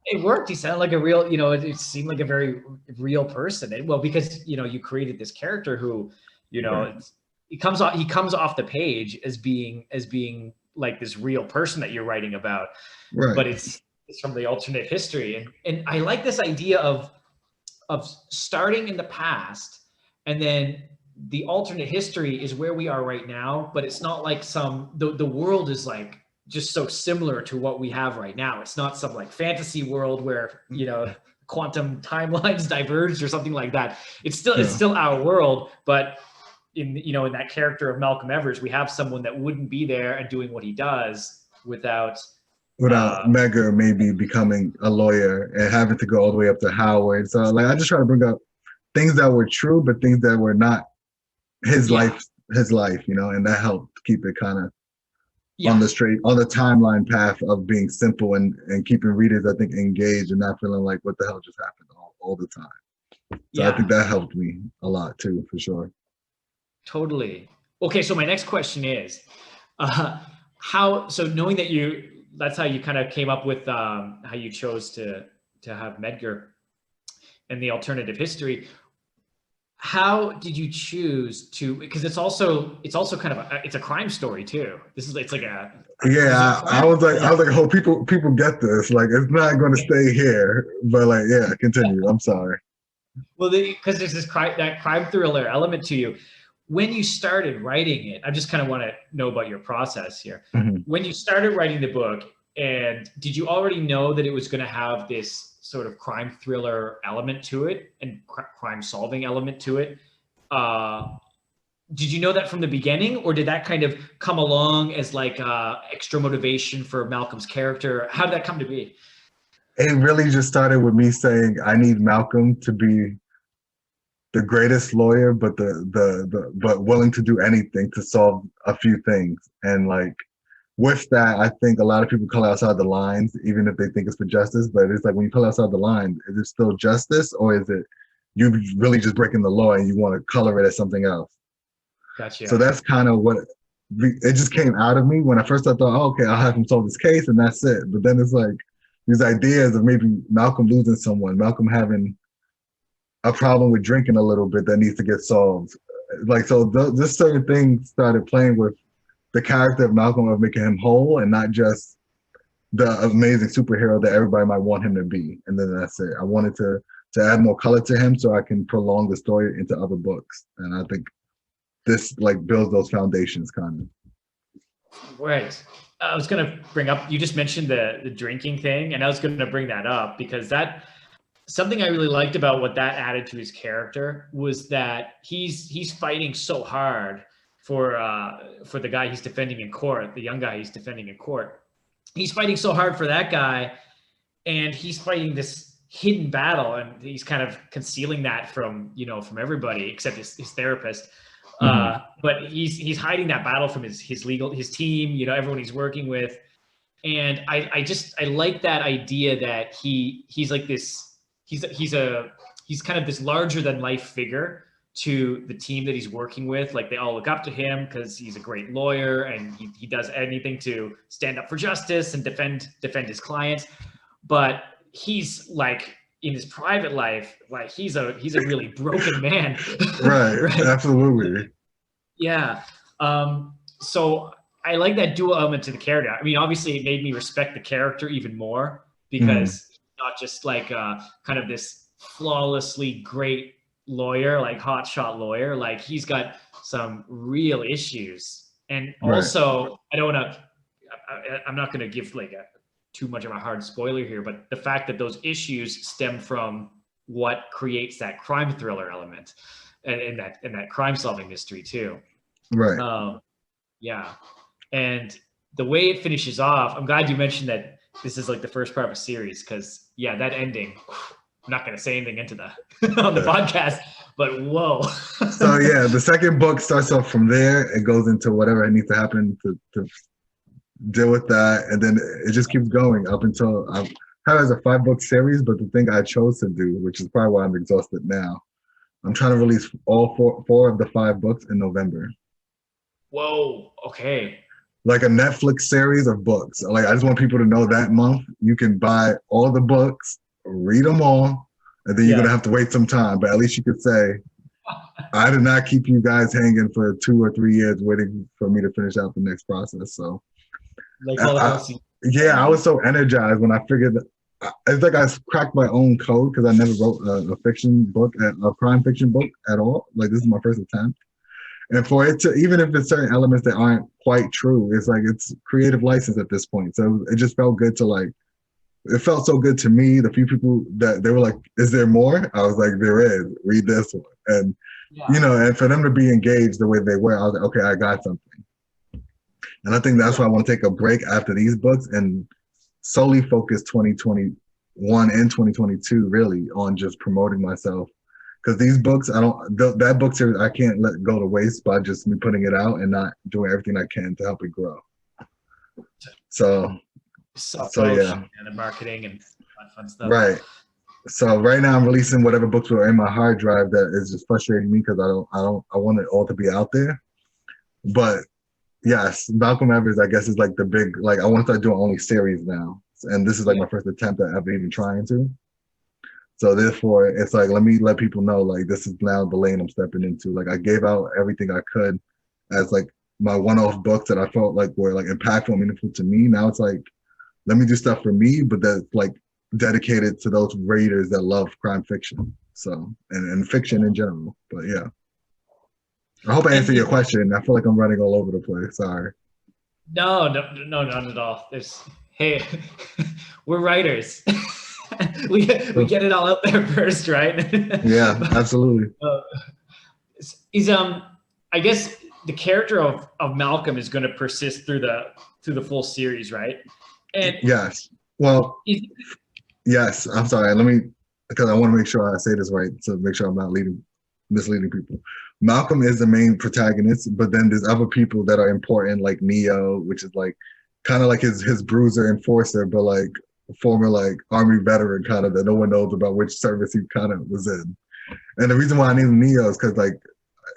It worked. He sounded like a real, you know, it seemed like a very real person. And, well, because, you know, you created this character who, you know, Right. he comes off the page as being like this real person that you're writing about, Right. but it's from the alternate history. And I like this idea of starting in the past, and then the alternate history is where we are right now, but it's not like the world is like just so similar to what we have right now. It's not some like fantasy world where, you know, quantum timelines diverged or something like that. It's still our world, but in that character of Malcolm Evers, we have someone that wouldn't be there and doing what he does without Medgar maybe becoming a lawyer and having to go all the way up to Howard. So like I just try to bring up things that were true, but things that were not his life, you know, and that helped keep it kind of on the timeline path of being simple and keeping readers, I think, engaged and not feeling like what the hell just happened all the time. So I think that helped me a lot too, for sure. Totally. Okay, so my next question is, knowing that that's how you kind of came up with how you chose to have Medgar and the alternative history. How did you choose to? Because it's also kind of it's a crime story too. It's like a I was like, oh, people get this. Like, it's not going to stay here. But like, yeah, continue. I'm sorry. Well, because there's that crime thriller element to you. When you started writing it, I just kind of want to know about your process here. Mm-hmm. When you started writing the book, and did you already know that it was going to have this sort of crime thriller element to it and crime solving element to it? Did you know that from the beginning, or did that kind of come along as like extra motivation for Malcolm's character? How did that come to be? It really just started with me saying I need Malcolm to be the greatest lawyer, but but willing to do anything to solve a few things. And like with that, I think a lot of people color outside the lines, even if they think it's for justice. But it's like when you color outside the line, is it still justice, or is it you really just breaking the law and you want to color it as something else? Gotcha. So that's kind of what it just came out of me. When I first I thought, oh, okay, I'll have him solve this case and that's it. But then it's like these ideas of maybe Malcolm losing someone, Malcolm having a problem with drinking a little bit that needs to get solved. Like, so this certain thing started playing with the character of Malcolm, of making him whole and not just the amazing superhero that everybody might want him to be. And then that's it. I wanted to add more color to him so I can prolong the story into other books. And I think this like builds those foundations kind of. Right. I was going to bring up, you just mentioned the drinking thing, and I was going to bring that up because something I really liked about what that added to his character was that he's fighting so hard for the guy he's defending in court, the young guy he's defending in court. He's fighting so hard for that guy, and he's fighting this hidden battle, and he's kind of concealing that from everybody except his therapist. But he's hiding that battle from his team, everyone he's working with. And I like that idea that he's like this, he's kind of this larger than life figure to the team that he's working with. Like they all look up to him because he's a great lawyer and he does anything to stand up for justice and defend his clients. But he's like, in his private life, like he's a really broken man. Right. Absolutely. Yeah. So I like that dual element to the character. I mean, obviously it made me respect the character even more because he's not just like kind of this flawlessly great lawyer, like hotshot lawyer. Like he's got some real issues. And also, I'm not going to give like too much of a hard spoiler here, but the fact that those issues stem from what creates that crime thriller element and that crime solving mystery too. Right. Yeah. And the way it finishes off, I'm glad you mentioned that this is like the first part of a series, because that ending, I'm not going to say anything into on the podcast, but whoa. So yeah, the second book starts off from there. It goes into whatever needs to happen to deal with that, and then it just keeps going up until I have it as a 5-book series. But the thing I chose to do, which is probably why I'm exhausted now, I'm trying to release all four of the 5 books in November. Whoa. Okay. Like a Netflix series of books. Like I just want people to know that month you can buy all the books, read them all, and then you're gonna have to wait some time. But at least you could say, I did not keep you guys hanging for 2 or 3 years waiting for me to finish out the next process. So Like all I was so energized when I figured that it's like I cracked my own code because I never wrote a fiction book, a crime fiction book at all. Like this is my first attempt. And for it to, even if it's certain elements that aren't quite true, it's like it's creative license at this point. So it just felt good to like, it felt so good to me. The few people that they were like, is there more? I was like, there is, read this one. And, you know, and for them to be engaged the way they were, I was like, okay, I got something. And I think that's why I want to take a break after these books and solely focus 2021 and 2022 really on just promoting myself. Because these books, that book series, I can't let go to waste by just me putting it out and not doing everything I can to help it grow. So yeah. And the marketing and fun stuff. Right. So right now I'm releasing whatever books were in my hard drive that is just frustrating me because I want it all to be out there. But yes, Malcolm Evers, I guess, is like the big, like I want to start doing only series now. And this is like my first attempt at ever even trying to. So therefore, it's like, let me let people know, like, this is now the lane I'm stepping into. Like, I gave out everything I could as, like, my one-off books that I felt like were, like, impactful and meaningful to me. Now it's like, let me do stuff for me, but that's, like, dedicated to those readers that love crime fiction. So, and fiction in general. But, yeah. I hope I answered your question. I feel like I'm running all over the place. Sorry. No, not at all. Hey, we're writers. we get it all out there first, right? Yeah, absolutely. I guess the character of Malcolm is going to persist through the full series, right? And yes. Well, yes. I'm sorry. Let me, because I want to make sure I say this right to make sure I'm not misleading people. Malcolm is the main protagonist, but then there's other people that are important, like Neo, which is like kind of like his bruiser enforcer, but like former like army veteran kind of that no one knows about which service he kind of was in. And the reason why I named him Neo is because like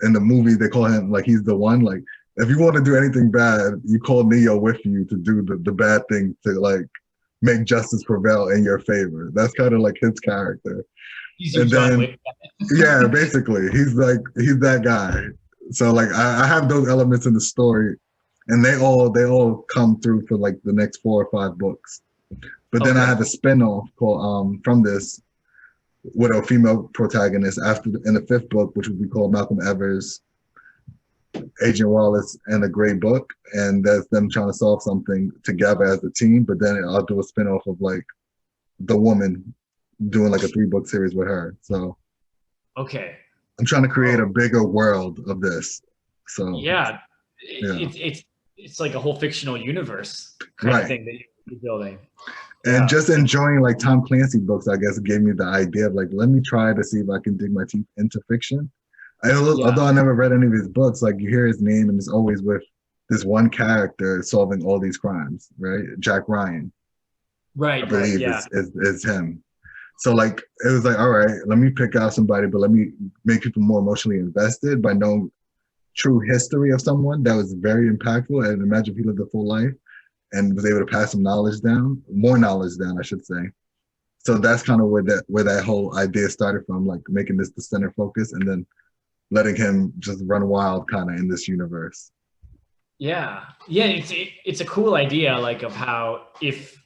in the movie they call him like he's the one. Like if you want to do anything bad, you call Neo with you to do the bad thing to like make justice prevail in your favor. That's kind of like his character. And then yeah, basically he's that guy. So like I have those elements in the story, and they all come through for like the next 4 or 5 books. But then I have a spin-off called from this with a female protagonist in the 5th book, which would be called Malcolm Evers, Agent Wallace, and a Gray Book, and that's them trying to solve something together as a team. But then I'll do a spin-off of like the woman doing like a 3-book series with her. So okay, I'm trying to create a bigger world of this. So yeah. It's like a whole fictional universe kind of thing that you're building. And just enjoying like Tom Clancy books, I guess, gave me the idea of like, let me try to see if I can dig my teeth into fiction. Although I never read any of his books, like you hear his name and it's always with this one character solving all these crimes, right? Jack Ryan. Right, I believe is him. So like, it was like, all right, let me pick out somebody, but let me make people more emotionally invested by knowing true history of someone that was very impactful. And imagine if he lived a full life and was able to pass some knowledge down, more knowledge down, I should say. So that's kind of where that whole idea started from, like making this the center focus and then letting him just run wild kind of in this universe. Yeah. It's a cool idea, like of how if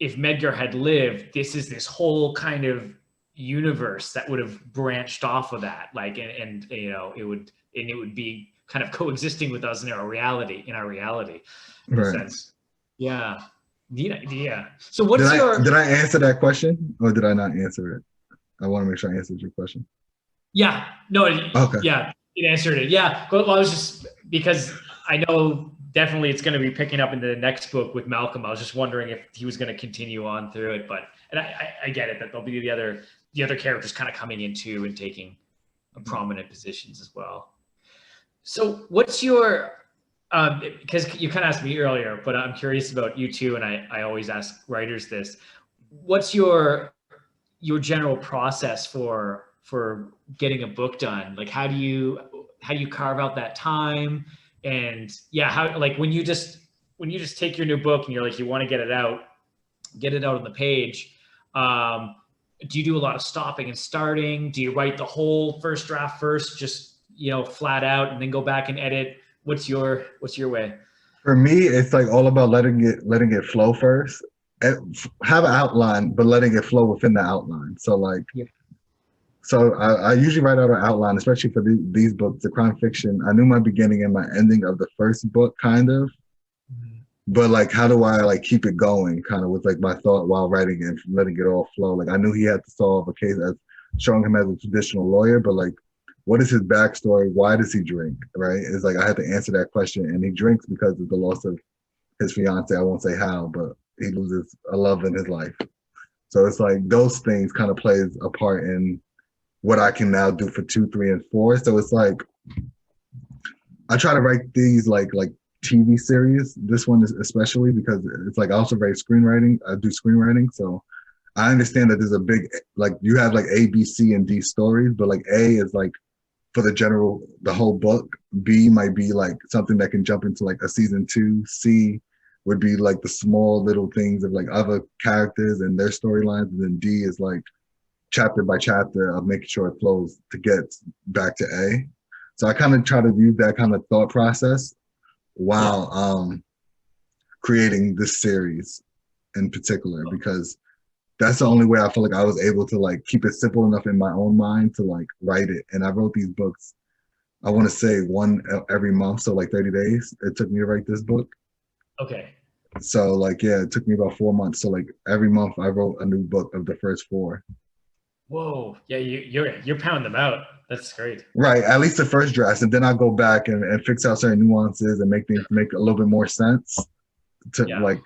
Medgar had lived, this whole kind of universe that would have branched off of that, like, and you know, it would be kind of coexisting with us in our reality, in a sense. Yeah. Yeah. So did I answer that question or did I not answer it? I want to make sure I answered your question. Yeah. No. Okay. Yeah. It answered it. Yeah. Well, I was just, because I know definitely it's going to be picking up in the next book with Malcolm. I was just wondering if he was going to continue on through it, and I get it that there'll be the other characters kind of coming into and taking prominent positions as well. So what's your, because you kind of asked me earlier, but I'm curious about you too, and I always ask writers this. What's your general process for getting a book done? Like, how do you carve out that time? And yeah, how, like, when you just take your new book and you're like, you want to get it out on the page, do you do a lot of stopping and starting? Do you write the whole first draft first, just, flat out, and then go back and edit? What's your way? For me, it's like all about letting it flow first. Have an outline, but letting it flow within the outline. So like, yeah. So I usually write out an outline, especially for these books, the crime fiction. I knew my beginning and my ending of the first book, kind of. Mm-hmm. But like, how do I like keep it going, kind of with like my thought while writing it and letting it all flow? Like, I knew he had to solve a case as showing him as a traditional lawyer, but like, what is his backstory? Why does he drink? Right? It's like I had to answer that question, and he drinks because of the loss of his fiance. I won't say how, but he loses a love in his life. So it's like those things kind of plays a part in what I can now do for 2, 3, and 4. So it's like I try to write these like TV series. This one is especially because it's like I also write screenwriting. I do screenwriting, so I understand that there's a big, like, you have like A, B, C, and D stories, but like A is like for the whole book. B might be like something that can jump into like a season 2. C would be like the small little things of like other characters and their storylines, and then D is like chapter by chapter of making sure it flows to get back to A. So I kind of try to use that kind of thought process while creating this series in particular, because that's the only way I feel like I was able to like keep it simple enough in my own mind to like write it. And I wrote these books, I want to say one every month, so like 30 days it took me to write this book. Okay. So like, yeah, it took me about 4 months. So like every month I wrote a new book of the first 4. Whoa. Yeah, you're pounding them out. That's great. Right, at least the first drafts, and then I'll go back and fix out certain nuances and make things make a little bit more sense to like,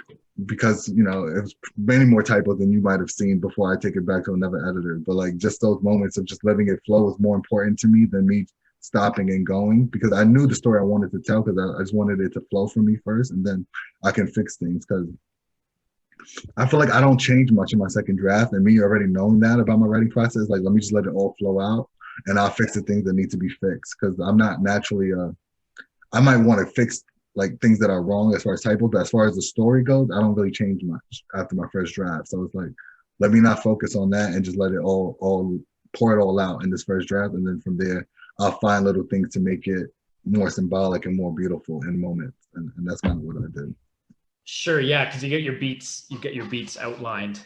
because it was many more typos than you might have seen before I take it back to another editor. But like, just those moments of just letting it flow was more important to me than me stopping and going, because I knew the story I wanted to tell, because I just wanted it to flow for me first, and then I can fix things, because I feel like I don't change much in my second draft, and me already knowing that about my writing process, like, let me just let it all flow out, and I'll fix the things that need to be fixed, because I'm not naturally I might want to fix like things that are wrong as far as typos, but as far as the story goes, I don't really change much after my first draft. So it's like, let me not focus on that and just let it all pour it all out in this first draft, and then from there I'll find little things to make it more symbolic and more beautiful in moments, and that's kind of what I did. Sure, yeah, because you get your beats outlined,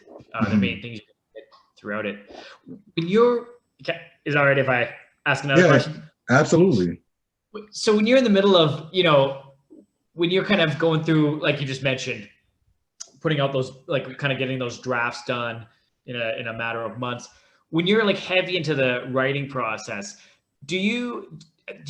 the main things you get throughout it. When you're, is it all right if I ask another question? Absolutely. So when you're in the middle of, when you're kind of going through, like you just mentioned, putting out those, like kind of getting those drafts done in a matter of months, when you're like heavy into the writing process, do you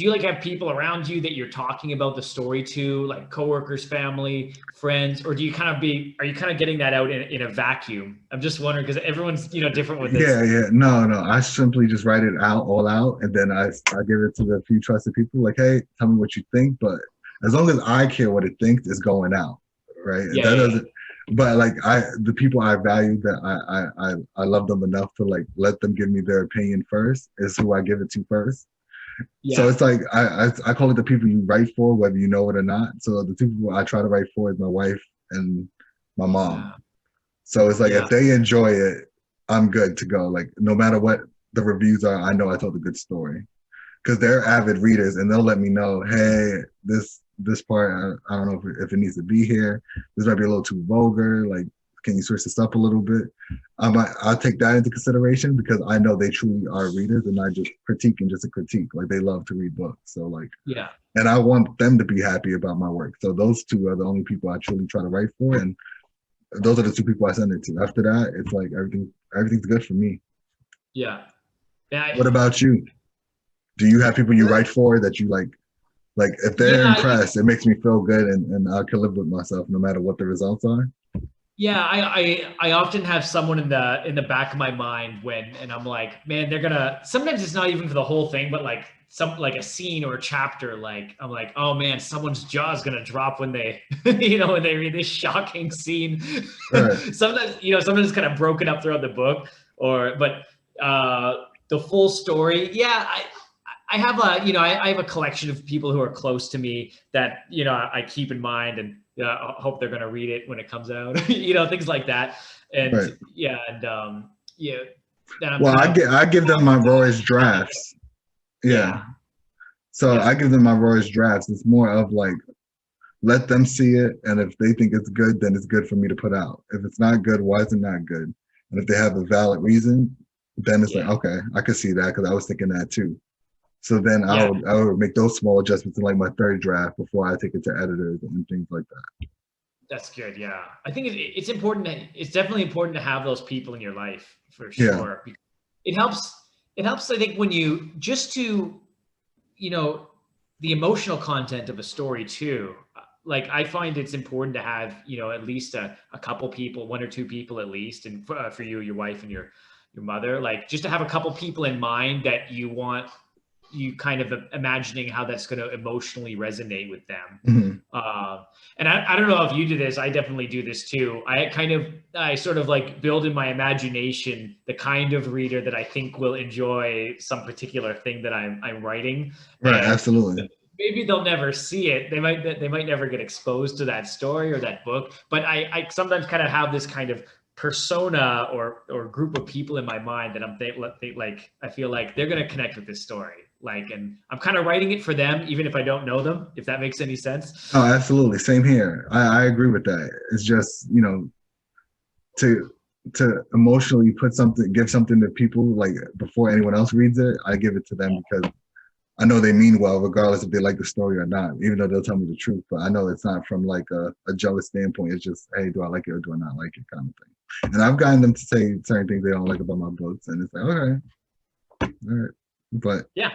like have people around you that you're talking about the story to, like coworkers, family, friends, or are you kind of getting that out in a vacuum? I'm just wondering, because everyone's different with this. Yeah. No. I simply just write it all out, and then I give it to the few trusted people, like, hey, tell me what you think. But as long as I care what it thinks, it's going out, right? Yeah, that doesn't. But like the people I value, that I love them enough to like let them give me their opinion first, is who I give it to first. Yeah. So it's like I call it the people you write for, whether you know it or not. So the 2 people I try to write for is my wife and my mom. Yeah. So it's like, if they enjoy it, I'm good to go. Like, no matter what the reviews are, I know I told a good story, because they're avid readers, and they'll let me know, hey, this part, I don't know if it needs to be here. This might be a little too vulgar. Like, can you switch this up a little bit? I'll take that into consideration, because I know they truly are readers, and not just critiquing just a critique. Like, they love to read books. So like, yeah. And I want them to be happy about my work. So those 2 are the only people I truly try to write for. And those are the 2 people I send it to. After that, it's like everything's good for me. Yeah. What about you? Do you have people you write for that you like if they're impressed, it makes me feel good, and I can live with myself no matter what the results are? Yeah, I often have someone in the back of my mind and I'm like, man, they're gonna. Sometimes it's not even for the whole thing, but like like a scene or a chapter. Like I'm like, oh man, someone's jaw is gonna drop when they, when they read this shocking scene. Right. Sometimes, sometimes it's kind of broken up throughout the book, but the full story, yeah, I have I have a collection of people who are close to me that, I keep in mind, and I hope they're going to read it when it comes out, things like that. And Right. yeah, and yeah, then I'm Well, kind of, I give them my rawest drafts. Yeah. yeah, So yeah, I give them my rawest drafts. It's more of like, let them see it, and if they think it's good, then it's good for me to put out. If it's not good, why is it not good? And if they have a valid reason, then it's like, yeah, okay, I could see that because I was thinking that too. So then yeah. I would make those small adjustments in like my third draft before I take it to editors and things like that. That's good. Yeah, I think it's important. It's definitely important to have those people in your life for Yeah, sure. It helps. It helps. I think when you just to, you know, the emotional content of a story too. Like I find it's important to have, at least a couple people, one or two people at least, and for you, your wife and your mother, like just to have a couple people in mind that you kind of imagining how that's going to emotionally resonate with them. hmm And I don't know if you do this. I definitely do this too. I sort of like build in my imagination the kind of reader that I think will enjoy some particular thing that I'm writing. right, And absolutely. maybe they'll never see it. They might never get exposed to that story or that book. But I sometimes kind of have this kind of persona or group of people in my mind that like I feel like they're gonna connect with this story. Like, and I'm kind of writing it for them, even if I don't know them. If that makes any sense. Oh, absolutely. Same here. I agree with that. It's just, to emotionally put something, give something to people like before anyone else reads it, I give it to them because I know they mean well, regardless if they like the story or not, even though they'll tell me the truth. But I know it's not from like a jealous standpoint. It's just, hey, do I like it or do I not like it kind of thing. And I've gotten them to say certain things they don't like about my books. And it's like, okay, all right. But Yeah.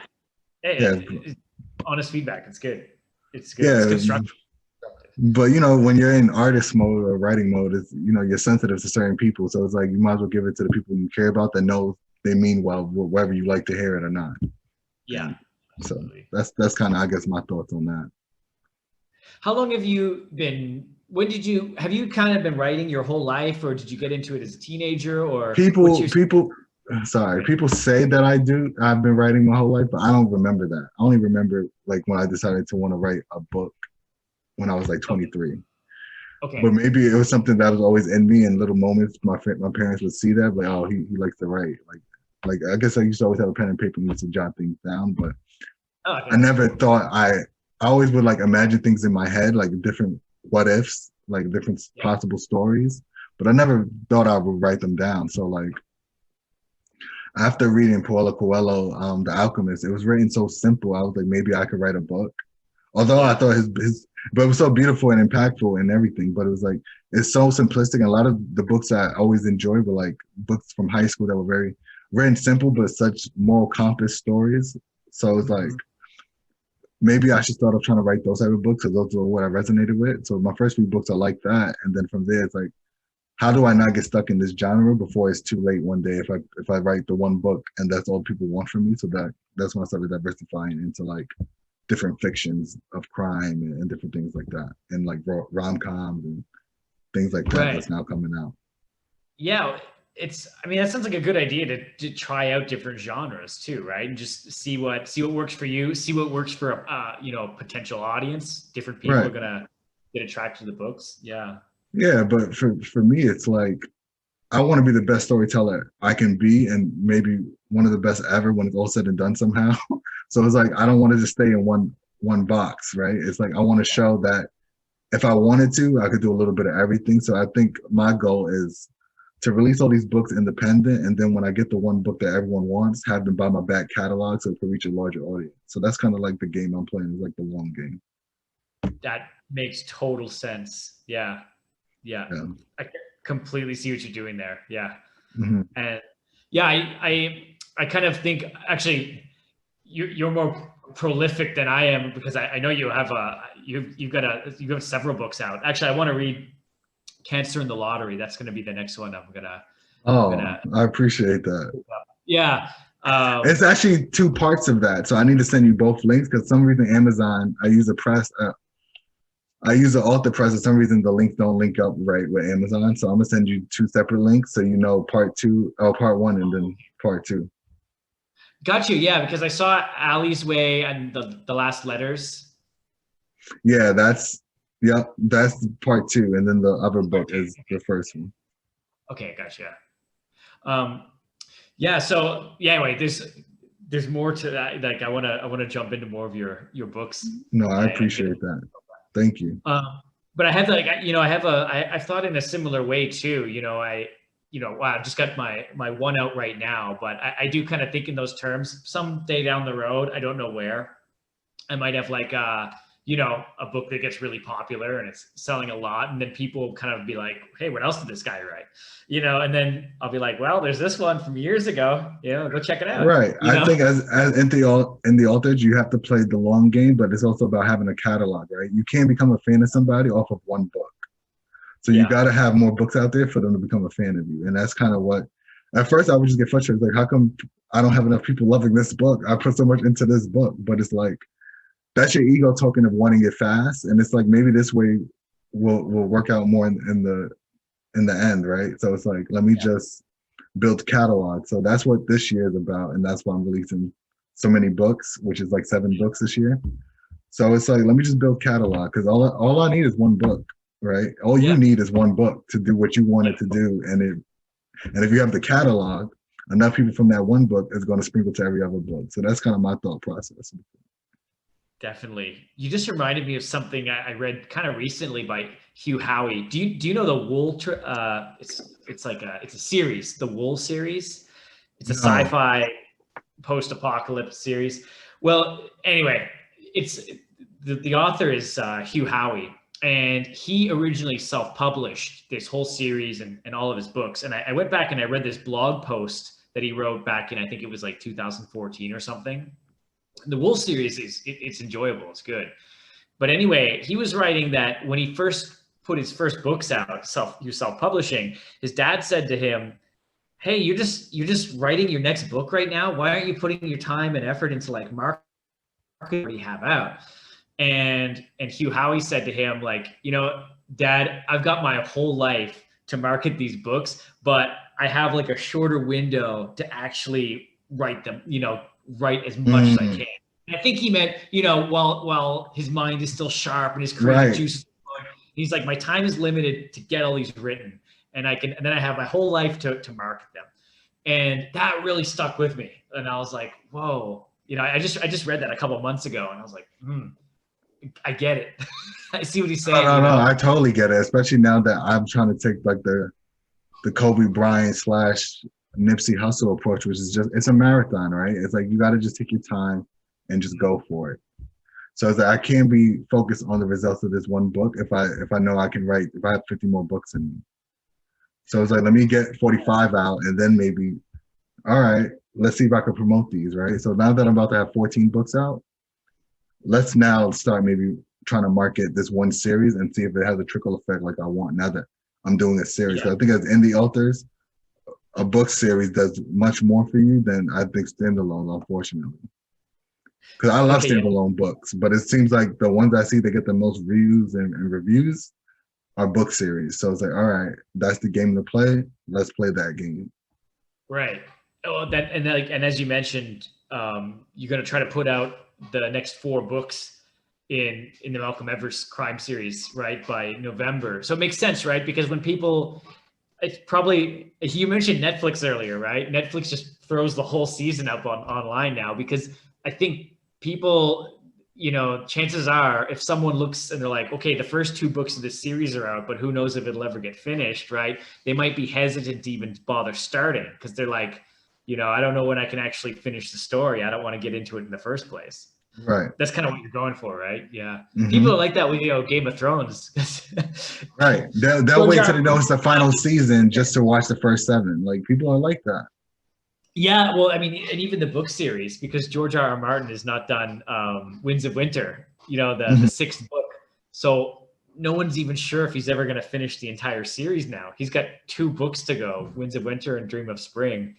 Hey, yeah, it's honest feedback. It's good. It's good. It's yeah. constructive. But when you're in artist mode or writing mode, it's you're sensitive to certain people. So it's like you might as well give it to the people you care about that know they mean well, whether you like to hear it or not. Yeah. And so Absolutely. that's kind of I guess my thoughts on that. How long have you been? When did you have you kind of been writing your whole life, or did you get into it as a teenager, or what's People your people sorry, story? people say that I've been writing my whole life, but I don't remember that. I only remember like when I decided to want to write a book when I was like Okay. 23. But Okay. maybe it was something that was always in me in little moments. My parents would see that, like, oh, he likes to write. Like I guess I used to always have a pen and paper and used to jot things down, but Oh, okay, I that's never cool. thought I always would like imagine things in my head, like different what ifs, like different Yeah. possible stories, but I never thought I would write them down. So like after reading Paulo Coelho, The Alchemist, it was written so simple. I was like, maybe I could write a book. Although I Yeah. thought but it was so beautiful and impactful and everything. But it was like it's so simplistic. And a lot of the books I always enjoyed were like books from high school that were very written simple, but such moral compass stories. So it's like Mhm. maybe I should start off trying to write those type of books because those were what I resonated with. So my first few books are like that, and then from there it's like, how do I not get stuck in this genre before it's too late one day if I write the one book and that's all people want from me? So that's when I started diversifying into like different fictions of crime and different things like that, and like rom-coms and things like that Right. that's now coming out. Yeah. I mean, that sounds like a good idea to try out different genres too, right? And just see what works for you, see what works for potential audience. Different people Right. are gonna get attracted to the books. Yeah. Yeah, but for me, it's like I want to be the best storyteller I can be, and maybe one of the best ever when it's all said and done somehow. So it's like I don't want to just stay in one box, right? It's like I want to show that if I wanted to, I could do a little bit of everything. So I think my goal is to release all these books independent, and then when I get the one book that everyone wants, have them buy my back catalog so it can reach a larger audience. So that's kind of like the game I'm playing, is like the long game. That makes total sense. Yeah. Yeah. Yeah. I completely see what you're doing there. Yeah. hmm And yeah, I kind of think actually you're more prolific than I am because I know you have you have several books out. Actually, I want to read Cancer in the Lottery. That's going to be the next one I'm gonna. I appreciate that. Yeah. It's actually 2 parts of that, so I need to send you both links because some reason Amazon, I use a press. I use an author press. For some reason, the links don't link up right with Amazon, so I'm gonna send you 2 separate links so you know part 1, and then part 2. Got you. Yeah, because I saw Ali's Way and the Last Letters. Yeah, that's part 2, and then the other book is the first one. Okay, gotcha. Yeah. So yeah. Anyway, there's more to that. Like I wanna jump into more of your books. No, I appreciate that. Thank you. But I have I've thought in a similar way too. I've just got my one out right now, but I do kind of think in those terms. Someday down the road, I don't know where, I might have like a book that gets really popular and it's selling a lot, and then people kind of be like, hey, what else did this guy write? And then I'll be like, well, there's this one from years ago, go check it out. Right. I think as in the authors, you have to play the long game, but it's also about having a catalog, right? You can't become a fan of somebody off of one book. So you got to have more books out there for them to become a fan of you. And that's kind of what, at first I would just get frustrated. Like, how come I don't have enough people loving this book? I put so much into this book, but it's like, that's your ego talking of wanting it fast. And it's like, maybe this way will work out more in the end, right? So it's like, let me just build catalog. So that's what this year is about. And that's why I'm releasing so many books, which is like 7 books this year. So it's like, let me just build catalog, because all I need is one book, right? All you need is one book to do what you want it to do. And if you have the catalog, enough people from that one book is going to sprinkle to every other book. So that's kind of my thought process. Definitely. You just reminded me of something I read kind of recently by Hugh Howey. Do you know the Wool? It's a series, the Wool series. It's a sci-fi post-apocalypse series. Well, anyway, it's the author is Hugh Howey, and he originally self-published this whole series and all of his books. And I went back and I read this blog post that he wrote back in, I think it was like 2014 or something. The Wool series it's enjoyable, it's good. But anyway, he was writing that when he first put his first books out, self-publishing, his dad said to him, hey, you're just writing your next book right now. Why aren't you putting your time and effort into like marketing what you have out? And Hugh Howey said to him, like, Dad, I've got my whole life to market these books, but I have like a shorter window to actually write them, write as much as I can. And I think he meant, while his mind is still sharp and his creative juices, he's like, my time is limited to get all these written, and then I have my whole life to market them. And that really stuck with me. And I was like, whoa, I just read that a couple of months ago, and I was like, I get it. I see what he's saying. No, I totally get it, especially now that I'm trying to take like the Kobe Bryant / Nipsey Hussle approach, which is just, it's a marathon, right? It's like, you got to just take your time and just go for it. So it's like, I can't be focused on the results of this one book if I know I can write, if I have 50 more books in me. So it's like, let me get 45 out, and then maybe, all right, let's see if I can promote these, right? So now that I'm about to have 14 books out, let's now start maybe trying to market this one series and see if it has a trickle effect like I want now that I'm doing a series. So I think as indie authors, a book series does much more for you than I think standalone, unfortunately. Because I love standalone books, but it seems like the ones I see that get the most views and reviews are book series. So it's like, all right, that's the game to play. Let's play that game. Right. Oh, and as you mentioned, you're going to try to put out the next 4 books in the Malcolm Evers crime series, right, by November. So it makes sense, right? Because when people, it's probably, you mentioned Netflix earlier, right? Netflix just throws the whole season up online now, because I think people, chances are, if someone looks and they're like, okay, the first 2 books of this series are out, but who knows if it'll ever get finished, right? They might be hesitant to even bother starting, because they're like, I don't know when I can actually finish the story. I don't want to get into it in the first place. Right. That's kind of what you're going for, right? Yeah. People are like that with, Game of Thrones. Right. They'll wait till they know it's the final season just to watch the first 7. Like, people are like that. Yeah. Well, I mean, and even the book series, because George R.R. Martin has not done Winds of Winter, the 6th book. So no one's even sure if he's ever going to finish the entire series now. He's got 2 books to go, Winds of Winter and Dream of Spring.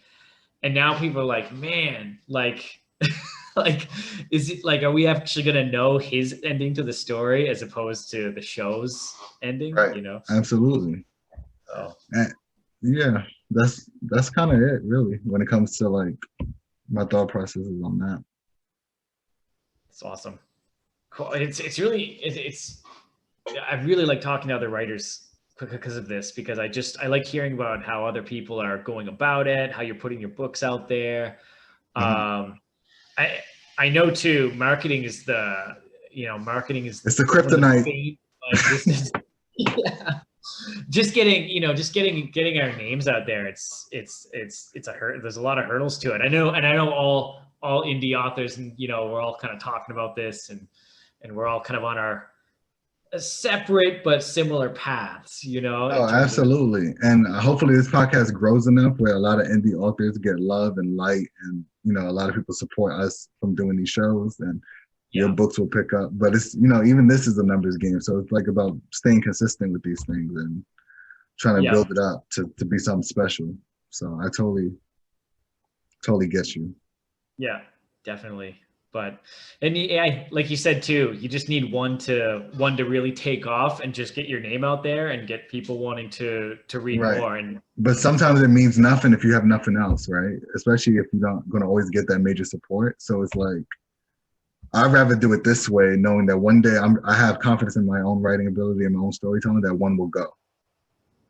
And now people are like, man, like, like, is it like, are we actually going to know his ending to the story as opposed to the show's ending? Right. You know? Absolutely. So, And yeah, that's kind of it, really, when it comes to like my thought processes on that. it's awesome. Cool. It's really, I really like talking to other writers because of this, because I like hearing about how other people are going about it, how you're putting your books out there. Mm-hmm. I know too, marketing is it's the kryptonite. Like, this is, yeah. Just getting our names out there. It's a hurt. There's a lot of hurdles to it. I know all indie authors, and we're all kind of talking about this, and we're all kind of on our separate but similar paths, Oh, absolutely. And hopefully this podcast grows enough where a lot of indie authors get love and light, and a lot of people support us from doing these shows, and your books will pick up. But it's even this is a numbers game, so it's like about staying consistent with these things and trying to build it up to be something special. So I totally get you. Yeah, definitely. But like you said too, you just need one to really take off and just get your name out there and get people wanting to read more. But sometimes it means nothing if you have nothing else, right? Especially if you're not going to always get that major support. So it's like, I'd rather do it this way, knowing that one day I have confidence in my own writing ability and my own storytelling, that one will go.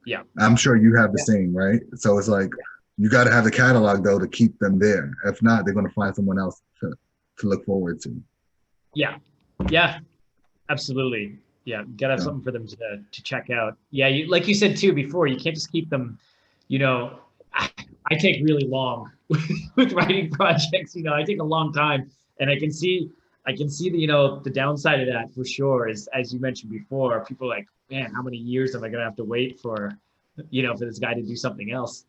Yeah, I'm sure you have the same, right? So it's like, you got to have the catalog though to keep them there. If not, they're going to find someone else to look forward to. Yeah, absolutely. Yeah, you gotta have something for them to check out. Yeah, like you said too before, you can't just keep them. I take really long with writing projects. I take a long time, and I can see the downside of that for sure. Is, as you mentioned before, people are like, man, how many years am I gonna have to wait for this guy to do something else?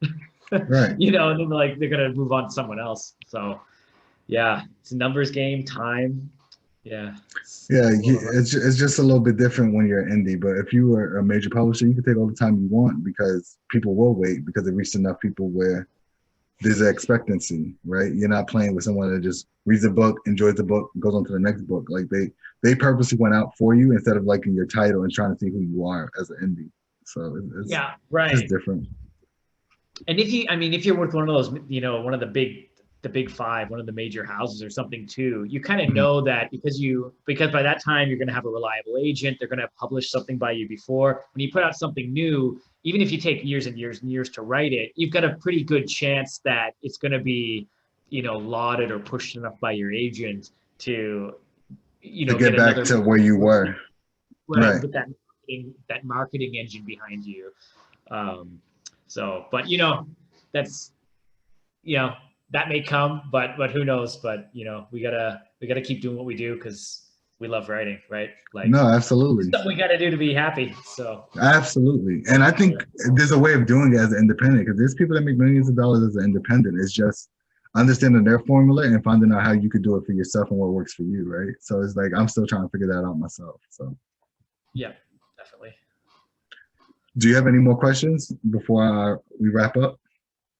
Right. And then they're gonna move on to someone else. So. Yeah, it's a numbers game, time. Yeah. It's just a little bit different when you're indie. But if you were a major publisher, you can take all the time you want, because people will wait, because it reached enough people where there's an expectancy, right? You're not playing with someone that just reads the book, enjoys the book, goes on to the next book. Like they purposely went out for you instead of liking your title and trying to see who you are as an indie. So it's different. And if you're with one of those, one of the big 5, one of the major houses or something too, you kind of know that because by that time you're going to have a reliable agent, they're going to have published something by you before. When you put out something new, even if you take years and years and years to write it, you've got a pretty good chance that it's going to be, lauded or pushed enough by your agent to get back to where you were. Right. With that marketing engine behind you. But that's, that may come, but who knows? But we gotta keep doing what we do, because we love writing, right? Like, no, absolutely. It's something we gotta do to be happy. So absolutely, and I think there's a way of doing it as an independent, because there's people that make millions of dollars as an independent. It's just understanding their formula and finding out how you could do it for yourself and what works for you, right? So it's like, I'm still trying to figure that out myself. So yeah, definitely. Do you have any more questions before we wrap up?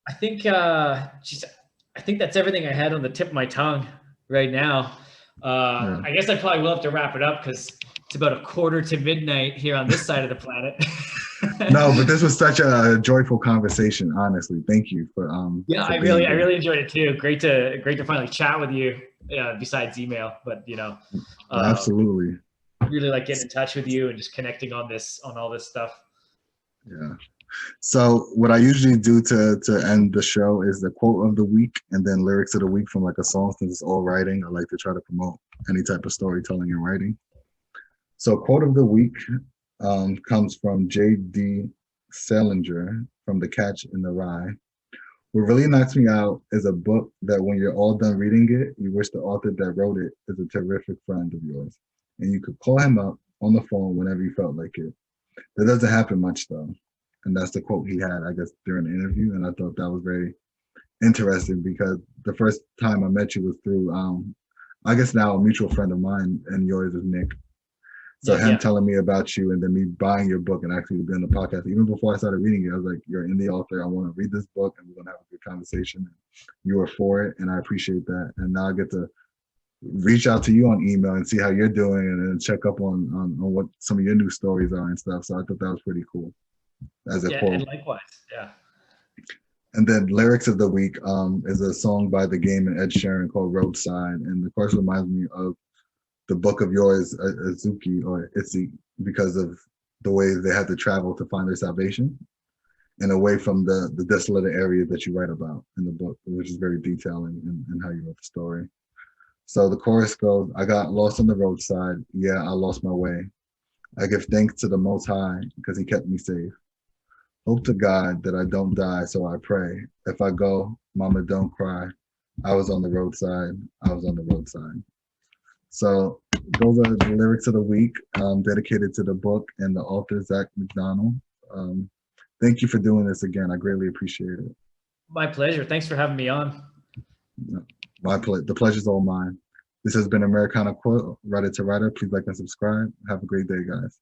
I think I think that's everything I had on the tip of my tongue right now. I guess I probably will have to wrap it up, because it's about 1:45 here on this side of the planet. No, but this was such a joyful conversation. Honestly, thank you for I really enjoyed it too. Great to finally chat with you. Besides email, but absolutely. Really like getting in touch with you and just connecting on all this stuff. Yeah. So what I usually do to end the show is the quote of the week and then lyrics of the week from like a song, since it's all writing. I like to try to promote any type of storytelling and writing. So quote of the week comes from J.D. Salinger from The Catch in the Rye. What really knocks me out is a book that when you're all done reading it, you wish the author that wrote it is a terrific friend of yours, and you could call him up on the phone whenever you felt like it. That doesn't happen much though. And that's the quote he had, I guess, during the interview. And I thought that was very interesting, because the first time I met you was through, I guess now a mutual friend of mine, and yours is Nick. So him Yeah. telling me about you and then me buying your book and actually being on the podcast, even before I started reading it, I was like, you're in the author. I want to read this book and we're going to have a good conversation. You were for it, and I appreciate that. And now I get to reach out to you on email and see how you're doing and then check up on what some of your new stories are and stuff. So I thought that was pretty cool. As a quote. And likewise, yeah. And then lyrics of the week is a song by The Game and Ed Sheeran called Roadside. And of course reminds me of the book of yours, Itsuki or Itsuki, because of the way they had to travel to find their salvation and away from the desolate area that you write about in the book, which is very detailing in how you wrote the story. So the chorus goes, I got lost on the roadside. Yeah, I lost my way. I give thanks to the Most High because he kept me safe. Hope to God that I don't die, so I pray. If I go, mama, don't cry. I was on the roadside. I was on the roadside. So those are the lyrics of the week, dedicated to the book and the author, Zach Macdonald. Thank you for doing this again. I greatly appreciate it. My pleasure. Thanks for having me on. The pleasure's all mine. This has been Americana Quill, writer to writer. Please like and subscribe. Have a great day, guys.